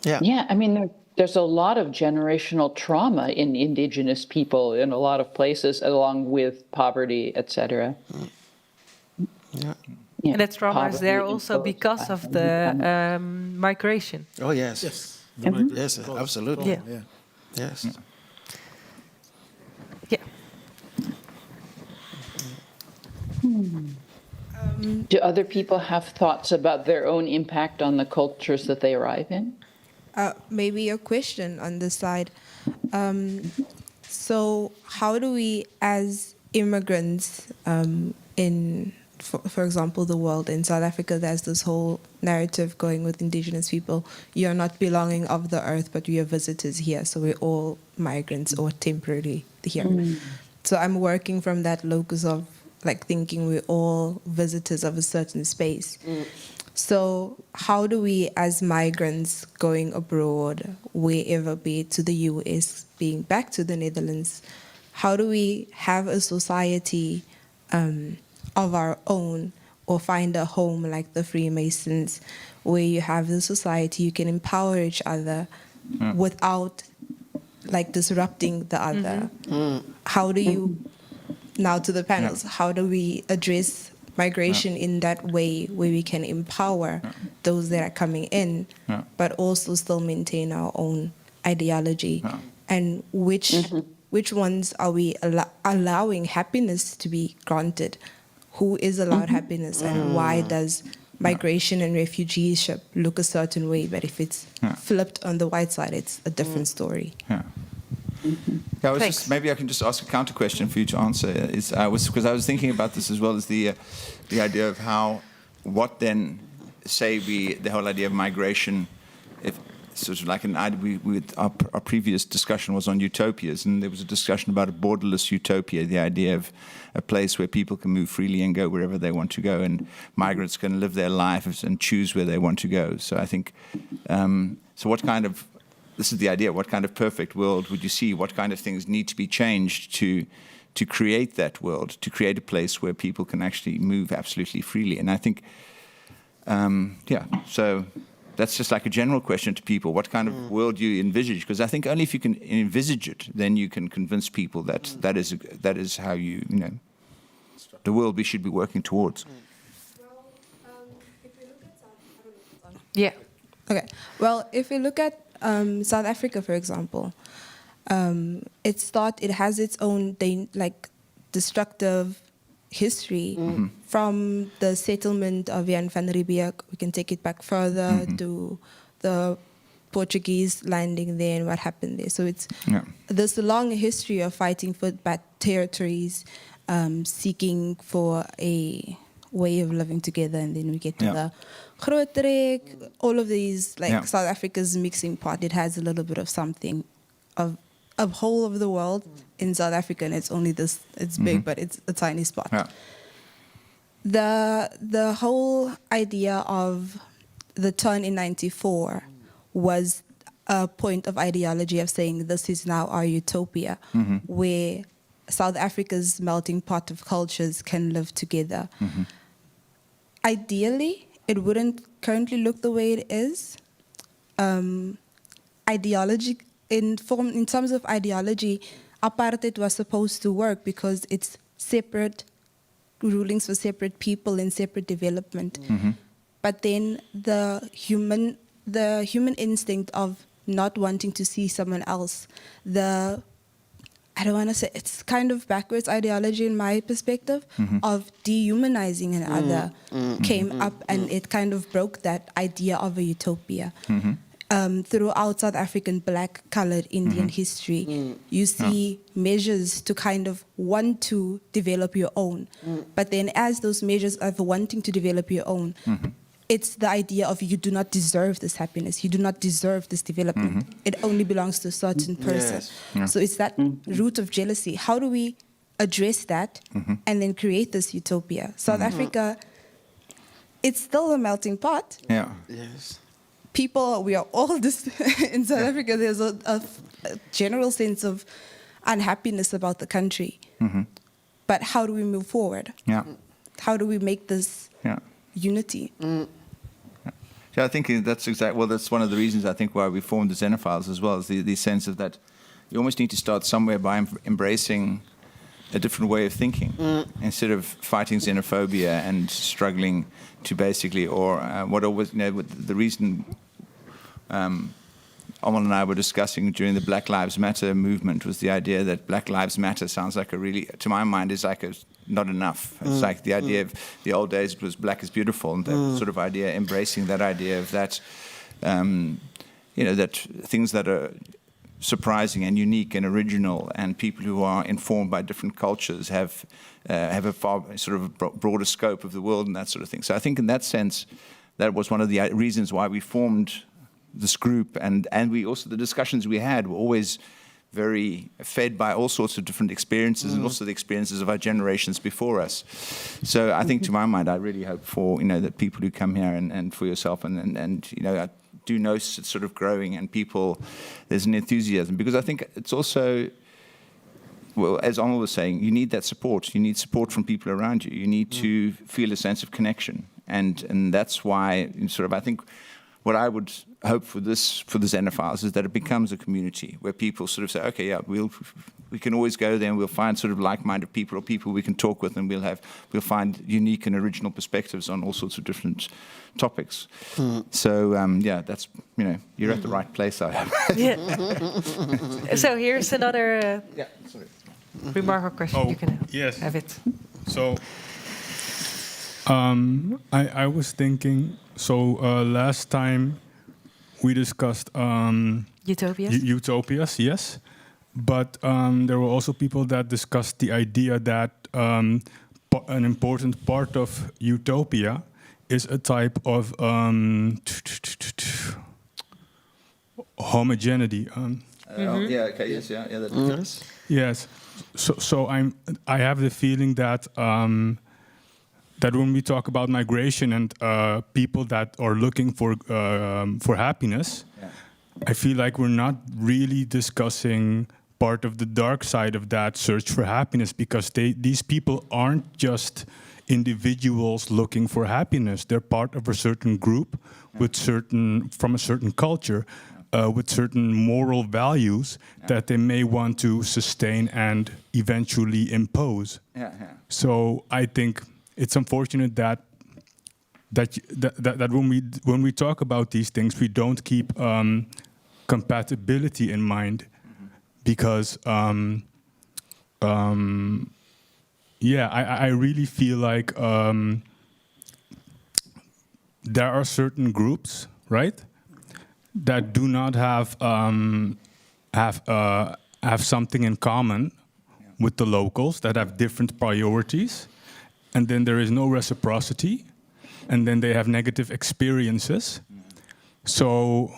Yeah. Yeah, I mean, there's a lot of generational trauma in indigenous people in a lot of places, along with poverty, etc. Yeah. And that trauma is there also because of the migration. Oh, yes. Yes. Yes, absolutely. Yeah. Yes. Yeah. Do other people have thoughts about their own impact on the cultures that they arrive in? Maybe a question on this side. So how do we, as immigrants for example, the world, in South Africa, there's this whole narrative going with indigenous people. You're not belonging of the earth, but we are visitors here. So we're all migrants or temporarily here. So I'm working from that locus of thinking we're all visitors of a certain space. So how do we, as migrants going abroad, wherever, be it to the US, being back to the Netherlands, how do we have a society of our own, or find a home like the Freemasons, where you have the society, you can empower each other without disrupting the other? How do you, now to the panels, how do we address migration in that way where we can empower those that are coming in, but also still maintain our own ideology? And which ones are we allowing happiness to be granted? Who is allowed happiness, and why does migration and refugeeship look a certain way, but if it's flipped on the white side, it's a different story? Maybe I can just ask a counter question for you to answer. Because I was thinking about this as well as the idea of the whole idea of migration. sort of like an idea. Our previous discussion was on utopias, and there was a discussion about a borderless utopia, the idea of a place where people can move freely and go wherever they want to go, and migrants can live their lives and choose where they want to go. So I think, this is the idea, what kind of perfect world would you see? What kind of things need to be changed to create that world, to create a place where people can actually move absolutely freely? And I think, so that's just like a general question to people. What kind of world do you envisage? Because I think only if you can envisage it, then you can convince people that is how the world we should be working towards. Yeah. Okay. Well, if we look at South Africa, for example, it has its own destructive history from the settlement of Jan van Riebeeck. We can take it back further to the Portuguese landing there and what happened there. So there's a long history of fighting for bad territories, seeking for a way of living together, and then we get to the Groottrek, all of these, South Africa's mixing pot. It has a little bit of something of a whole of the world in South Africa, and it's only this, it's big, but it's a tiny spot. Yeah. The whole idea of the turn in 94 was a point of ideology of saying this is now our utopia, where South Africa's melting pot of cultures can live together. Ideally, it wouldn't currently look the way it is. Ideology, in terms of ideology, apartheid was supposed to work because it's separate rulings for separate people and separate development. But then the human instinct of not wanting to see someone else, I don't want to say, it's kind of backwards ideology in my perspective of dehumanizing another came up, and it kind of broke that idea of a utopia. Throughout South African black colored Indian history, you see measures to kind of want to develop your own. But then as those measures of wanting to develop your own, it's the idea of you do not deserve this happiness, you do not deserve this development. It only belongs to a certain person. So it's that root of jealousy. How do we address that and then create this utopia? South Africa, it's still a melting pot. People, we are all in South Africa, there's a general sense of unhappiness about the country. But how do we move forward? How do we make this unity? So I think that's that's one of the reasons I think why we formed the Xenophiles as well, is the sense of that you almost need to start somewhere by embracing a different way of thinking instead of fighting xenophobia and struggling to basically, the reason Amal and I were discussing during the Black Lives Matter movement was the idea that Black Lives Matter sounds like to my mind, is like not enough. It's like the idea of the old days, it was black is beautiful, and that sort of idea, embracing that idea of that, that things that are surprising and unique and original, and people who are informed by different cultures have a far sort of broader scope of the world and that sort of thing. So I think in that sense, that was one of the reasons why we formed this group, and we also, the discussions we had were always very fed by all sorts of different experiences and also the experiences of our generations before us. So I think, to my mind, I really hope for that people who come here and for yourself and I do notice it's sort of growing, and people, there's an enthusiasm, because I think it's also, well, as Amal was saying, you need that support. You need support from people around you. You need to feel a sense of connection, and that's why I think what I would hope for the Xenophiles is that it becomes a community where people sort of say, okay, yeah, we can always go there and we'll find sort of like-minded people or people we can talk with, and we'll find unique and original perspectives on all sorts of different topics. So that's you're at the right place, I hope. So here's another remark or question. Oh, you can have it. So I was thinking. So last time we discussed utopias, yes, but there were also people that discussed the idea that an important part of utopia is a type of homogeneity. Yeah. Okay. Yes. Yeah. Yeah. That, Yes. So I have the feeling that that when we talk about migration and people that are looking for happiness, I feel like we're not really discussing part of the dark side of that search for happiness, because these people aren't just individuals looking for happiness. They're part of a certain group with from a certain culture, with certain moral values that they may want to sustain and eventually impose. So I think it's unfortunate that when we talk about these things, we don't keep compatibility in mind, because I really feel like there are certain groups, right, that do not have something in common with the locals, that have different priorities, and then there is no reciprocity, and then they have negative experiences. So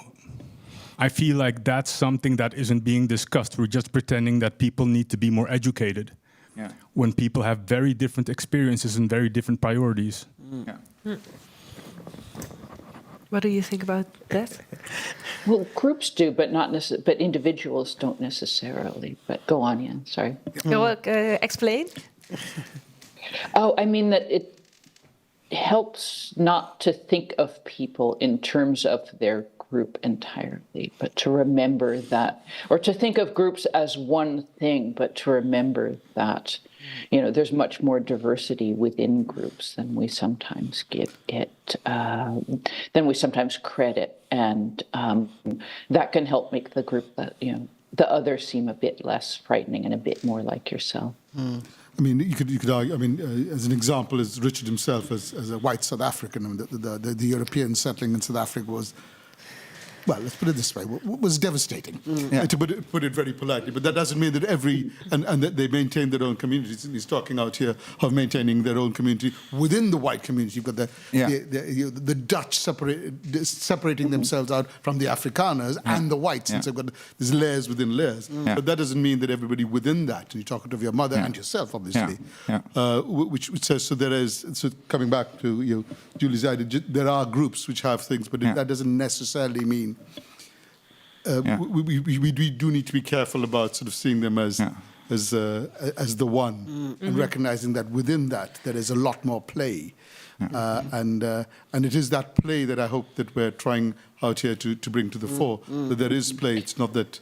I feel like that's something that isn't being discussed. We're just pretending that people need to be more educated, when people have very different experiences and very different priorities. What do you think about that? Well, groups do, but not but individuals don't necessarily. But go on, Ian. Sorry. Well, explain. Oh, I mean that it helps not to think of people in terms of their group entirely, but to remember that, or to think of groups as one thing, but to remember that, you know, there's much more diversity within groups than we sometimes give it, than we sometimes credit, and that can help make the group, the other seem a bit less frightening and a bit more like yourself. I mean, you could argue. I mean, as an example, as Richard himself, as a white South African, I mean, the Europeans settling in South Africa was, well, let's put it this way, was devastating, to put it very politely. But that doesn't mean that and that they maintain their own communities. And he's talking out here of maintaining their own community within the white community. You've got the Dutch separating themselves out from the Afrikaners and the whites. And so you've got these layers within layers. But that doesn't mean that everybody within that, and you're talking of your mother and yourself, obviously, which says, so there is, so coming back to Julie's idea, there are groups which have things, but that doesn't necessarily mean we do need to be careful about sort of seeing them as the one, and recognizing that within that there is a lot more play, and it is that play that I hope that we're trying out here to bring to the fore. That there is play. It's not that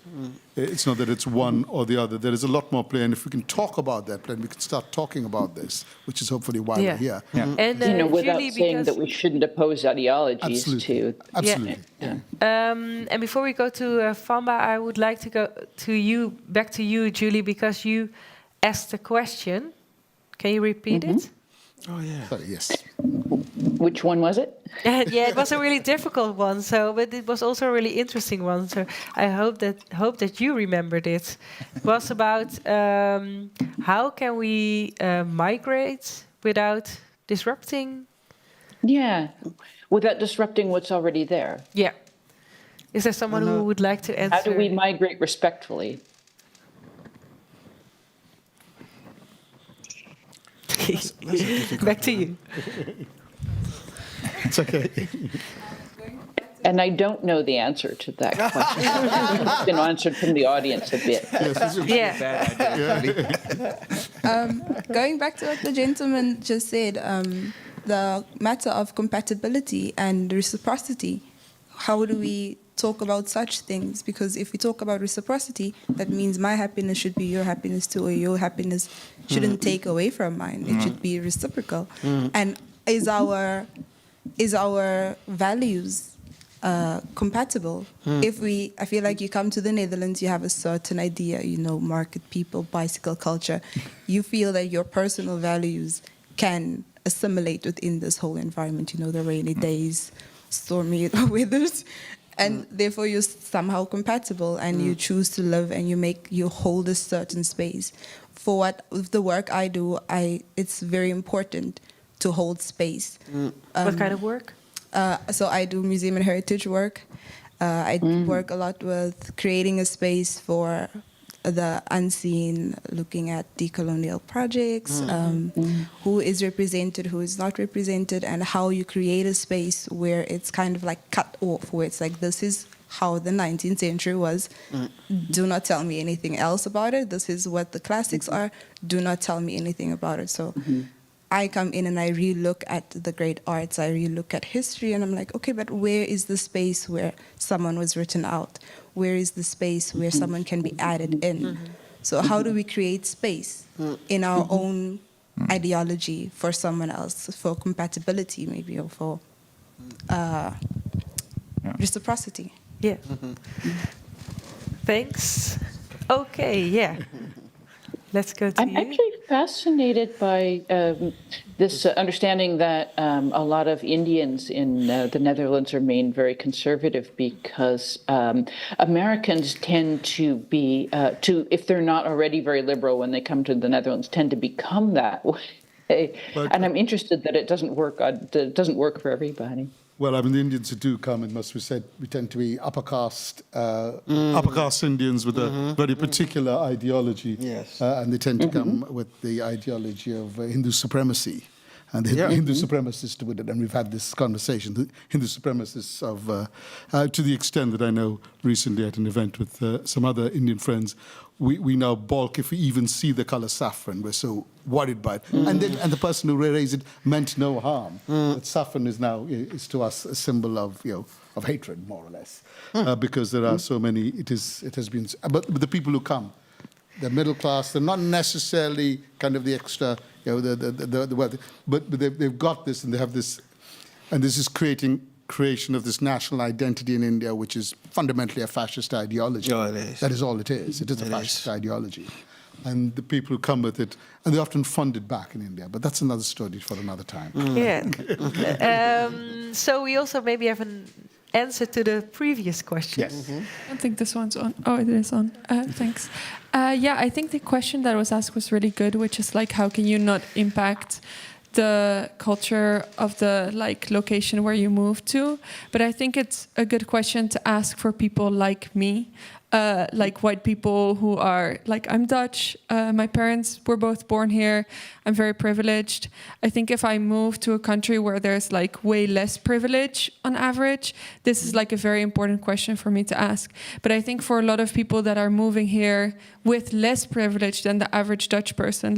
it's one or the other. There is a lot more play, and if we can talk about that play, and we can start talking about this, which is hopefully why we're here. And without Julie, saying that we shouldn't oppose ideologies too. Absolutely. And before we go to Famba, I would like to go to back to you, Julie, because you asked a question. Can you repeat it? Oh yeah. Sorry, yes. Which one was it? Yeah, it was a really difficult one. But it was also a really interesting one. So I hope that you remembered it. It was about how can we migrate without disrupting? Yeah, without disrupting what's already there. Yeah. Is there someone who would like to answer? How do we migrate respectfully? Back to you. It's okay. And I don't know the answer to that question. It's been answered from the audience a bit. Going back to what the gentleman just said, the matter of compatibility and reciprocity, how do we talk about such things? Because if we talk about reciprocity, that means my happiness should be your happiness too, or your happiness shouldn't take away from mine. It should be reciprocal. And is our values compatible? I feel like you come to the Netherlands, you have a certain idea, market people, bicycle culture. You feel that your personal values can assimilate within this whole environment, the rainy days, stormy weathers. And therefore you're somehow compatible, and you choose to live, and you hold a certain space. For the work I do, it's very important to hold space. What kind of work? So I do museum and heritage work, I work a lot with creating a space for the unseen, looking at decolonial projects, who is represented, who is not represented, and how you create a space where it's kind of like cut off, where it's like, this is how the 19th century was. Do not tell me anything else about it. This is what the classics are. Do not tell me anything about it. So I come in and I re-look at the great arts, I re-look at history, and I'm like, okay, but where is the space where someone was written out? Where is the space where someone can be added in? So how do we create space in our own ideology for someone else, for compatibility maybe, or for reciprocity? Yeah. Thanks. Okay, yeah. Let's go to I'm actually fascinated by this understanding that a lot of Indians in the Netherlands remain very conservative because Americans tend to be, if they're not already very liberal when they come to the Netherlands, tend to become that way. And I'm interested that it doesn't work for everybody. Well, I mean, the Indians who do come, it must be said, we tend to be upper caste Indians with a very particular ideology. Yes. And they tend to come with the ideology of Hindu supremacy. And the Hindu supremacists with it. And we've had this conversation, the Hindu supremacists of, to the extent that I know recently at an event with some other Indian friends, we now balk if we even see the color saffron. We're so worried by it. And the person who raised it meant no harm. But saffron is now is to us a symbol of of hatred, more or less, because there are so many. It has been. But the people who come, the middle class, they're not necessarily kind of the extra, the wealthy, but they've got this and they have this, and this is creation of this national identity in India, which is fundamentally a fascist ideology. Oh, it is. That is all it is. It is a fascist ideology. And the people who come with it, and they often fund it back in India, but that's another story for another time. Yeah. So we also maybe have an answer to the previous question. Yes. I don't think this one's on. Oh, it is on. Thanks. Yeah, I think the question that was asked was really good, which is like, how can you not impact the culture of the location where you move to? But I think it's a good question to ask for people like me, like white people who are I'm Dutch. My parents were both born here. I'm very privileged. I think if I move to a country where there's way less privilege on average, this is a very important question for me to ask. But I think for a lot of people that are moving here with less privilege than the average Dutch person,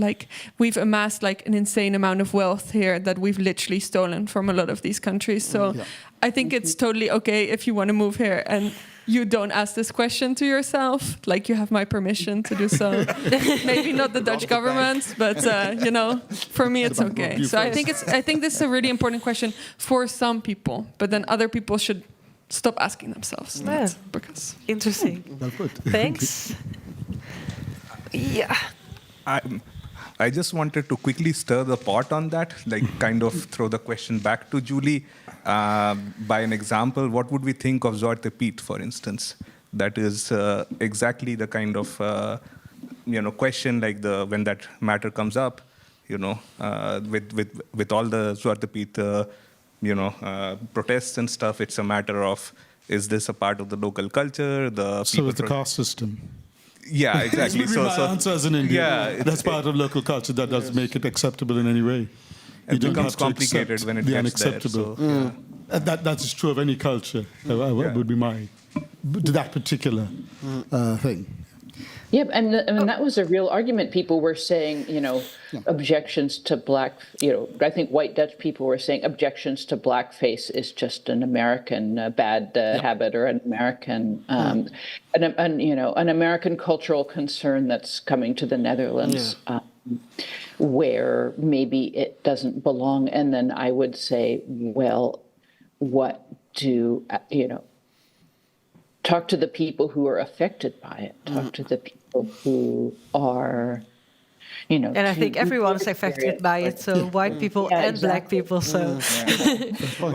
we've amassed an insane amount of wealth here that we've literally stolen from a lot of these countries. So I think it's totally okay if you want to move here and you don't ask this question to yourself. You have my permission to do so. Maybe not the Dutch government, but for me it's okay. So I think this is a really important question for some people, but then other people should stop asking themselves that because interesting. Thanks. Yeah. I just wanted to quickly stir the pot on that, kind of throw the question back to Julie. By an example, what would we think of Zwarte Piet, for instance? That is exactly the kind of question when that matter comes up, with all the Zwarte Piet, protests and stuff. It's a matter of, is this a part of the local culture? So it's the caste system. Yeah, exactly. So answer as an Indian, that's part of local culture. That doesn't make it acceptable in any way. It becomes complicated when it gets unacceptable. There. So, that is true of any culture. Would be my that particular thing. Yeah, and that was a real argument. People were saying, objections to black. I think white Dutch people were saying objections to blackface is just an American bad habit or an American, an American cultural concern that's coming to the Netherlands. Where maybe it doesn't belong. And then I would say, well, what do, talk to the people who are affected by it. Talk to the people who are, And I think everyone is affected by it, so white people and black people. So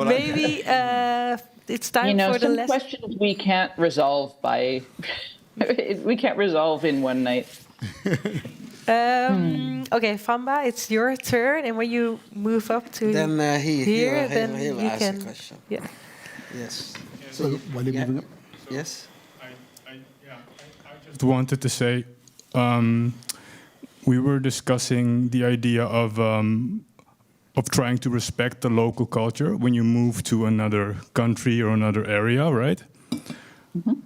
maybe it's time for the some questions we can't resolve we can't resolve in one night. Okay, Famba, it's your turn, and when you move up to then here, then he'll you ask can. a question. Yeah. Yes. while you're moving up. Yes. Just wanted to say, we were discussing the idea of trying to respect the local culture when you move to another country or another area, right?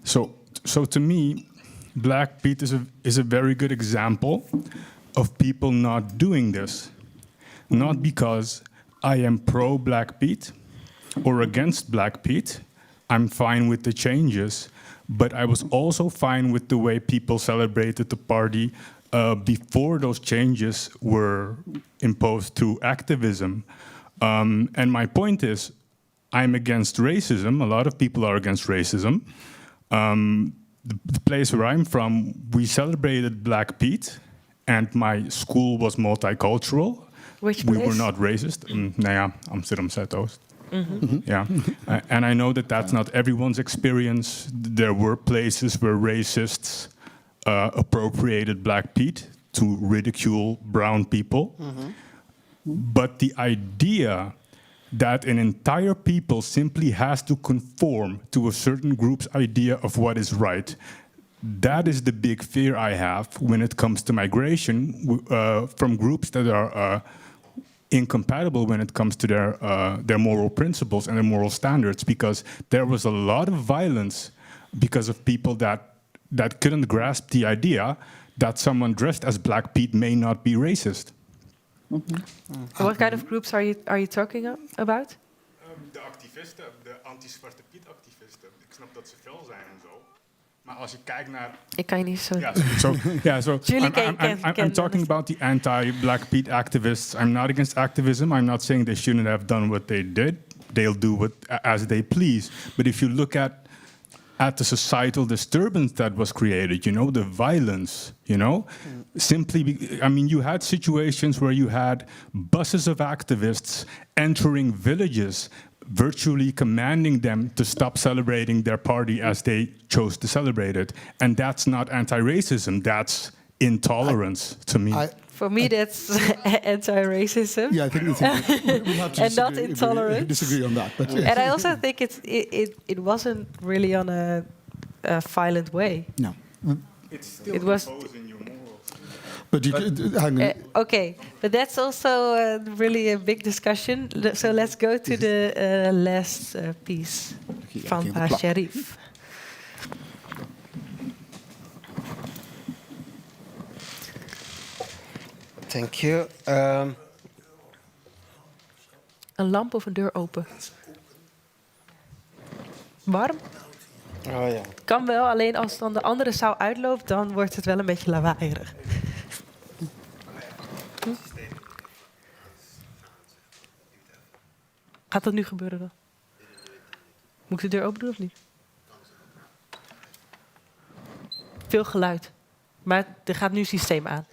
So to me, Black Pete is a very good example of people not doing this. Not because I am pro Black Pete or against Black Pete. I'm fine with the changes, but I was also fine with the way people celebrated the party before those changes were imposed through activism. And my point is, I'm against racism. A lot of people are against racism. The place where I'm from, we celebrated Black Pete, and my school was multicultural. Which we place? were not racist. Nou ja, Amsterdam Zuidoost. Mhm. Yeah, and I know that that's not everyone's experience. There were places where racists appropriated Black Pete to ridicule brown people. But the idea that an entire people simply has to conform to a certain group's idea of what is right, that is the big fear I have when it comes to migration from groups that are incompatible when it comes to their moral principles and their moral standards, because there was a lot of violence because of people that couldn't grasp the idea that someone dressed as Black Pete may not be racist. What kind of groups are you talking about? De activisten, de anti-Zwarte Piet-activisten. Ik snap dat ze fel zijn en zo. Maar als je kijkt naar... Ik kan je niet zo... I'm talking about the anti-Black Pete activists. I'm not against activism. I'm not saying they shouldn't have done what they did. They'll do as they please. But if you look at the societal disturbance that was created, the violence, I mean, you had situations where you had buses of activists entering villages, virtually commanding them to stop celebrating their party as they chose to celebrate it. And that's not anti-racism, that's intolerance to me. For me, that's anti-racism. Yeah, I think we have to and not intolerance. Disagree on that. But yes. And I also think it wasn't really on a violent way. No. It was. But you hang on. Okay, but that's also really a big discussion. So let's go to the last piece from Sharif. Thank you. Een lamp of een deur open? Warm? Oh ja. Kan wel, alleen als dan de andere zaal uitloopt, dan wordt het wel een beetje lawaaierig. Gaat dat nu gebeuren dan? Moet ik de deur open doen of niet? Veel geluid. Maar er gaat nu systeem aan.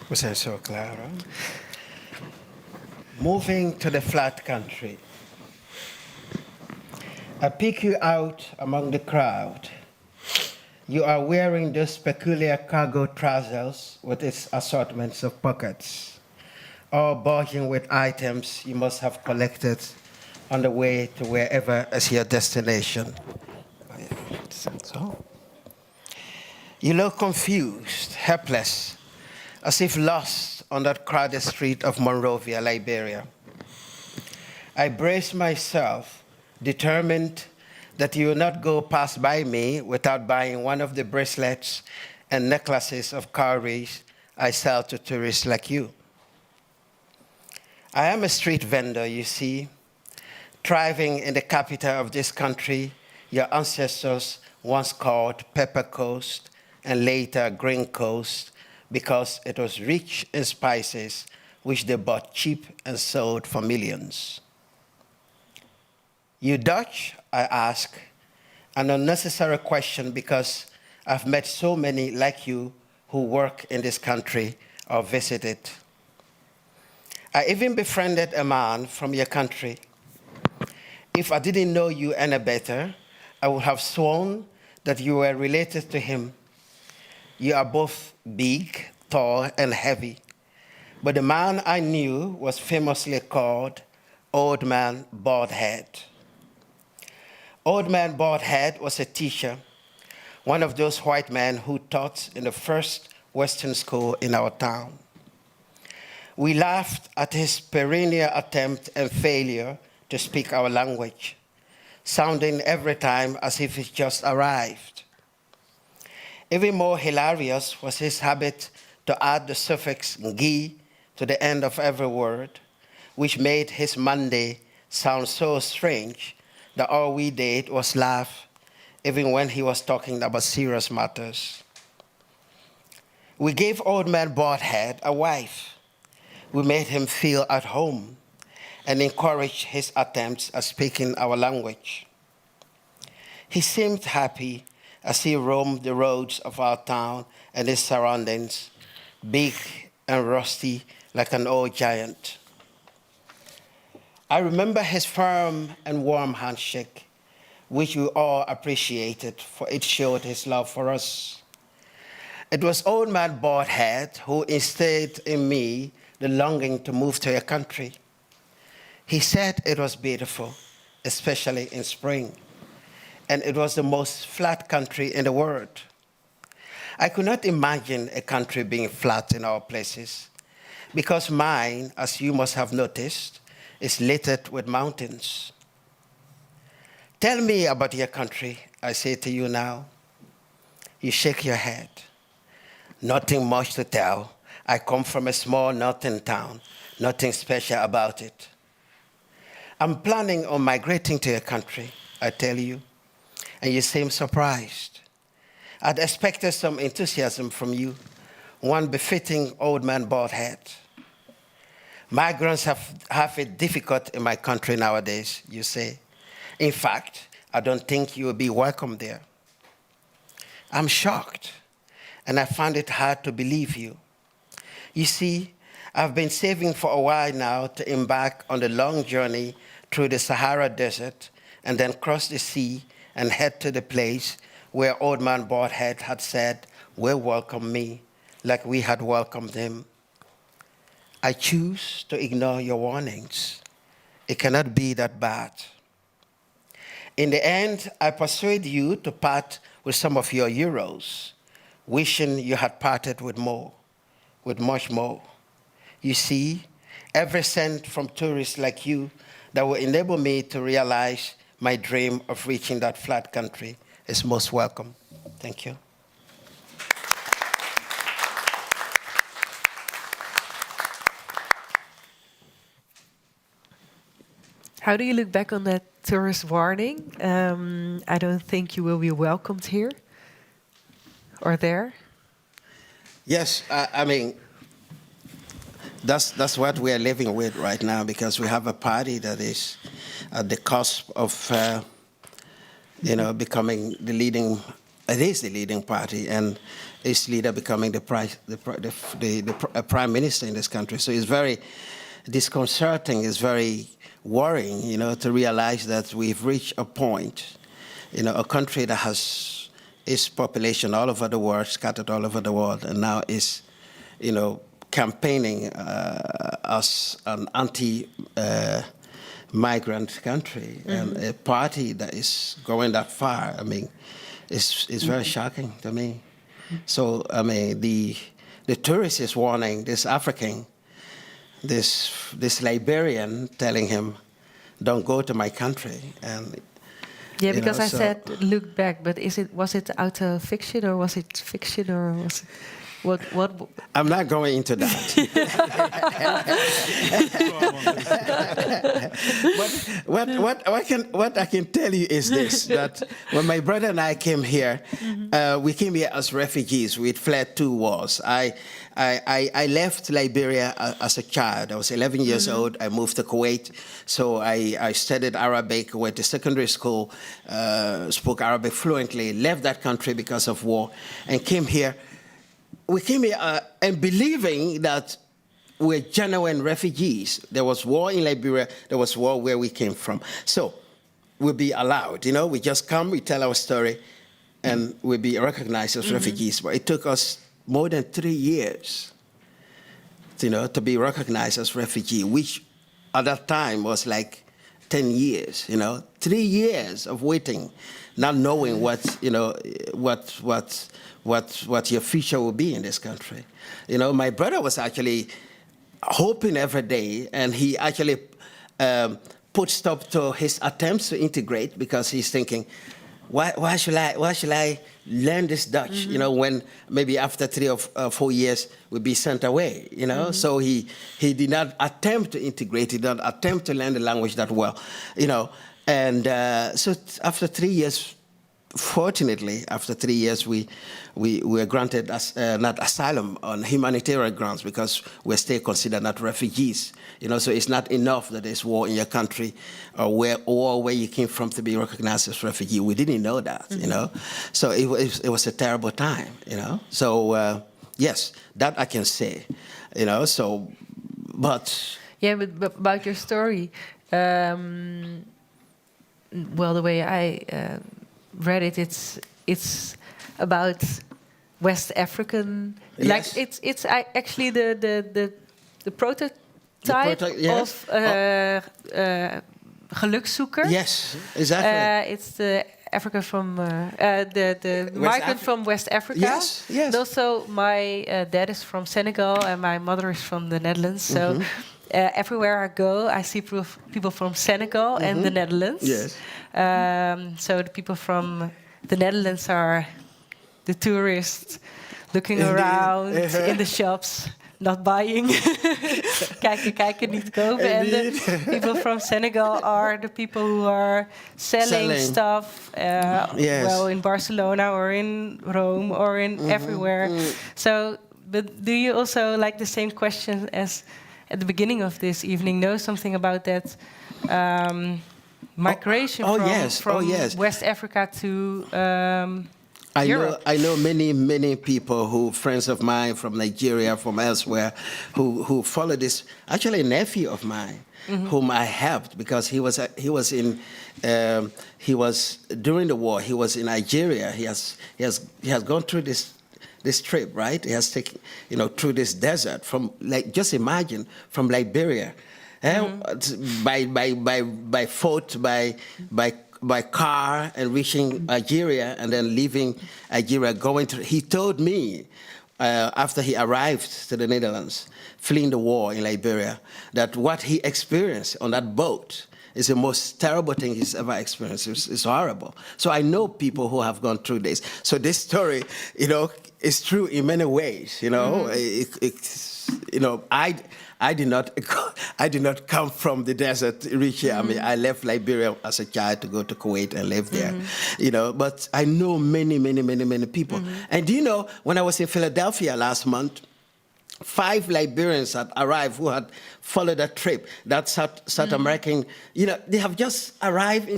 We zijn zo klaar, hoor. Moving to the flat country. I pick you out among the crowd. You are wearing those peculiar cargo trousers with its assortments of pockets, all bulging with items you must have collected on the way to wherever is your destination. So. You look confused, helpless, as if lost on that crowded street of Monrovia, Liberia. I brace myself, determined that you will not go past by me without buying one of the bracelets and necklaces of cowries I sell to tourists like you. I am a street vendor, you see, thriving in the capital of this country your ancestors once called Pepper Coast and later Green Coast, because it was rich in spices which they bought cheap and sold for millions. You Dutch, I ask, an unnecessary question because I've met so many like you who work in this country or visit it. I even befriended a man from your country. If I didn't know you any better, I would have sworn that you were related to him. You are both big, tall, and heavy. But the man I knew was famously called Old Man Bald Head. Old Man Bald Head was a teacher, one of those white men who taught in the first Western school in our town. We laughed at his perennial attempt and failure to speak our language, sounding every time as if it just arrived. Even more hilarious was his habit to add the suffix "gi" to the end of every word, which made his Monday sound so strange that all we did was laugh, even when he was talking about serious matters. We gave Old Man Bald Head a wife. We made him feel at home and encouraged his attempts at speaking our language. He seemed happy as he roamed the roads of our town and its surroundings, big and rusty like an old giant. I remember his firm and warm handshake, which we all appreciated, for it showed his love for us. It was Old Man Bald Head who instilled in me the longing to move to a country. He said it was beautiful, especially in spring, and it was the most flat country in the world. I could not imagine a country being flat in our places, because mine, as you must have noticed, is littered with mountains. Tell me about your country, I say to you now. You shake your head. Nothing much to tell. I come from a small northern town. Nothing special about it. I'm planning on migrating to your country, I tell you, and you seem surprised. I'd expected some enthusiasm from you, one befitting Old Man Bald Head. Migrants have it difficult in my country nowadays, you say. In fact, I don't think you will be welcome there. I'm shocked, and I find it hard to believe you. You see, I've been saving for a while now to embark on the long journey through the Sahara Desert and then cross the sea and head to the place where Old Man Bald Head had said, "Will welcome me," like we had welcomed him. I choose to ignore your warnings. It cannot be that bad. In the end, I persuade you to part with some of your euros, wishing you had parted with more, with much more. You see, every cent from tourists like you that will enable me to realize my dream of reaching that flat country is most welcome. Thank you. How do you look back on that tourist warning? I don't think you will be welcomed here or there. Yes, I mean, that's what we are living with right now, because we have a party that is at the cusp of, becoming the leading. It is the leading party, and its leader becoming the prime minister in this country. So it's very disconcerting. It's very worrying, to realize that we've reached a point, a country that has its population all over the world, scattered all over the world, and now is, campaigning as an anti-migrant country, and a party that is going that far. I mean, it's very shocking to me. So, I mean, the tourist is warning this African, this Liberian, telling him, "Don't go to my country." And yeah, because I said look back, but was it out of fiction, or was it fiction, or was it what? I'm not going into that. What I can tell you is this: that when my brother and I came here, we came here as refugees. We'd fled 2 wars. I left Liberia as a child. I was 11 years old. I moved to Kuwait. So I studied Arabic, went to secondary school, spoke Arabic fluently, left that country because of war, and came here. We came here and believing that we're genuine refugees. There was war in Liberia. There was war where we came from. So we'll be allowed. We just come, we tell our story, and we'll be recognized as refugees. But it took us more than 3 years, to be recognized as refugee, which at that time was like 10 years, 3 years of waiting, not knowing what your future will be in this country. My brother was actually hoping every day, and he actually put stop to his attempts to integrate because he's thinking, why should I learn this Dutch? When maybe after 3 or 4 years we'll be sent away. So he did not attempt to integrate. He did not attempt to learn the language that well. And so after 3 years, fortunately, after 3 years, we were granted not asylum on humanitarian grounds because we're still considered not refugees. So it's not enough that there's war in your country or where you came from to be recognized as refugee. We didn't know that. So it was a terrible time. So yes, that I can say. So, but yeah, but about your story, well, the way I read it, it's about West African. Yes. Like it's actually the prototype yes. of Gelukszoeker. Yes, exactly. It's the Africa from the migrant from West Africa. Yes, yes. And also, my dad is from Senegal and my mother is from the Netherlands. So everywhere I go, I see people from Senegal and the Netherlands. Yes. So the people from the Netherlands are the tourists looking around in the shops, not buying. kijken, niet kopen. And the people from Senegal are the people who are selling stuff, well, in Barcelona or in Rome or in everywhere. So, but do you also, like the same question as at the beginning of this evening, know something about that migration from West Africa to Europe? I know many people friends of mine from Nigeria, from elsewhere, who follow this. Actually, a nephew of mine, whom I helped because he was during the war. He was in Nigeria. He has gone through this trip, right? He has taken through this desert from just imagine from Liberia, by foot, by car, and reaching Nigeria, and then leaving Nigeria, going to. He told me after he arrived to the Netherlands, fleeing the war in Liberia, that what he experienced on that boat is the most terrible thing he's ever experienced. It's horrible. So I know people who have gone through this. So this story, is true in many ways. I did not come from the desert rich here. I mean, I left Liberia as a child to go to Kuwait and live there. But I know many people. And do you know, when I was in Philadelphia last month, 5 Liberians had arrived who had followed that trip, that South American, they have just arrived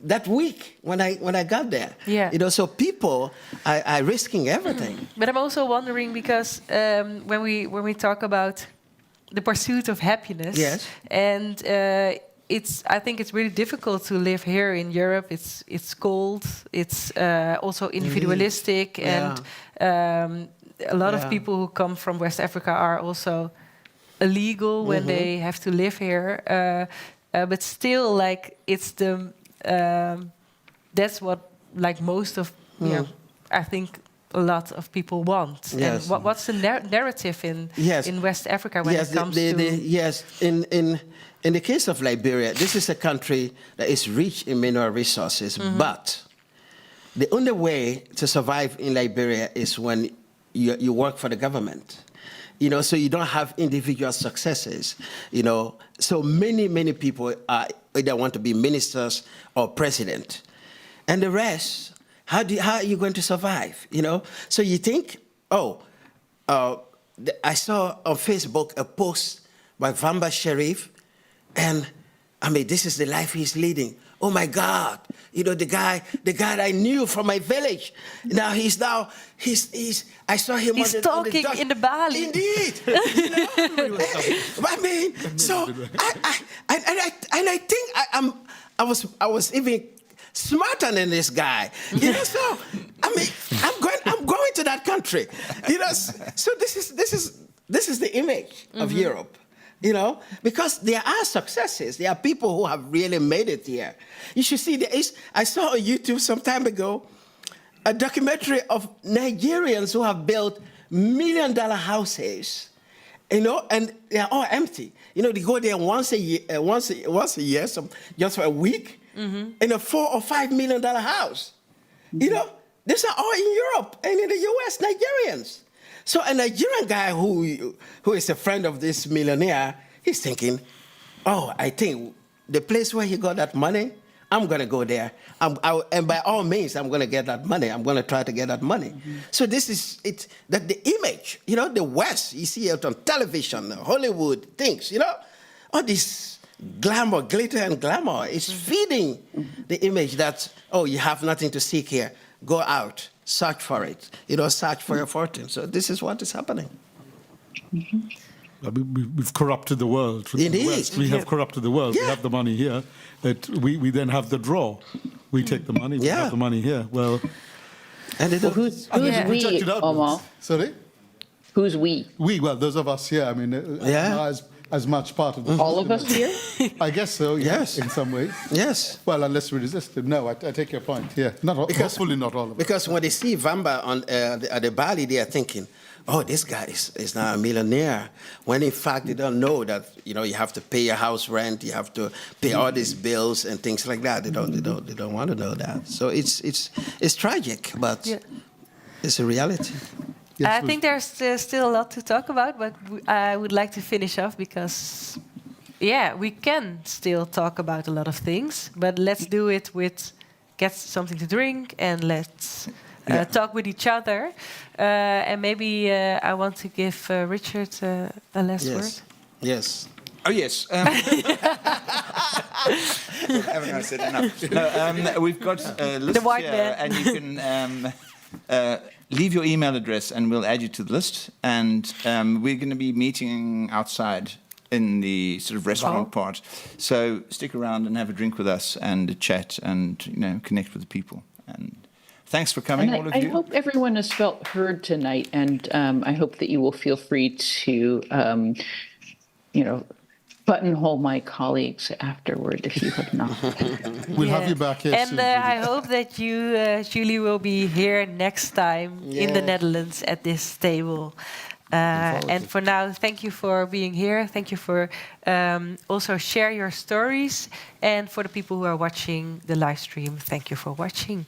that week when I got there. Yeah. So people are risking everything. But I'm also wondering because when we talk about the pursuit of happiness, yes, and I think it's really difficult to live here in Europe. It's cold. It's also individualistic, and a lot of people who come from West Africa are also illegal when they have to live here. But still, like it's the that's what most of I think a lot of people want. Yes. And what's the narrative in West Africa when it comes to in the case of Liberia, this is a country that is rich in mineral resources, but the only way to survive in Liberia is when you work for the government. So you don't have individual successes. So many people either want to be ministers or president, and the rest. How are you going to survive? So you think, I saw on Facebook a post by Vamba Sharif, and I mean, this is the life he's leading. Oh my God, the guy that I knew from my village. Now he's I saw him. He's talking in the Balie. Indeed. I mean, so I think I was even smarter than this guy, So I mean, I'm going to that country, So this is the image of Europe, You know, because there are successes. There are people who have really made it here. You should see, I saw on YouTube some time ago a documentary of Nigerians who have built $1 million houses, you know, and they're all empty. You know, they go there once a year, just for a week, in a $4 or $5 million house. You know, these are all in Europe and in the US, Nigerians. So a Nigerian guy who is a friend of this millionaire, he's thinking, oh, I think the place where he got that money, I'm going to go there. And by all means, I'm going to get that money. I'm going to try to get that money. So this is it. That the image, you know, the West, you see it on television, Hollywood, things, you know, all this glamour, glitter and glamour is feeding the image that, oh, you have nothing to seek here. Go out, search for it, you know, search for your fortune. So this is what is happening. We've corrupted the world. Indeed. The West. We have corrupted the world. We have the money here. We then have the draw. We take the money. We have the money here. Well, and who's we, Omar? Sorry? Who's we? We, well, those of us here. I mean, as much part of the all of us here? I guess so, yes. In some ways. Yes. Well, unless we resist it. No, I take your point, yeah. Hopefully not all of us. Because when they see Vamba at the Balie, they are thinking, oh, this guy is now a millionaire. When in fact they don't know that, you know, you have to pay your house rent, you have to pay all these bills and things like that. They don't want to know that. So it's tragic, but it's a reality. Yes, I think there's still a lot to talk about, but I would like to finish off because, yeah, we can still talk about a lot of things, but let's do it with get something to drink and let's talk with each other. And maybe I want to give Richard a last word. Yes. Oh, yes. Haven't I said enough? No, we've got a list here, and you can leave your email address, and we'll add you to the list. And we're going to be meeting outside in the sort of restaurant part. So stick around and have a drink with us and chat and, you know, connect with the people. And thanks for coming, all of you. I hope everyone has felt heard tonight, and I hope that you will feel free to, you know, buttonhole my colleagues afterward if you have not. We'll have you back here and soon. I hope that you, Julie, will be here next time in the Netherlands at this table. And for now, thank you for being here. Thank you for also share your stories. And for the people who are watching the live stream, thank you for watching.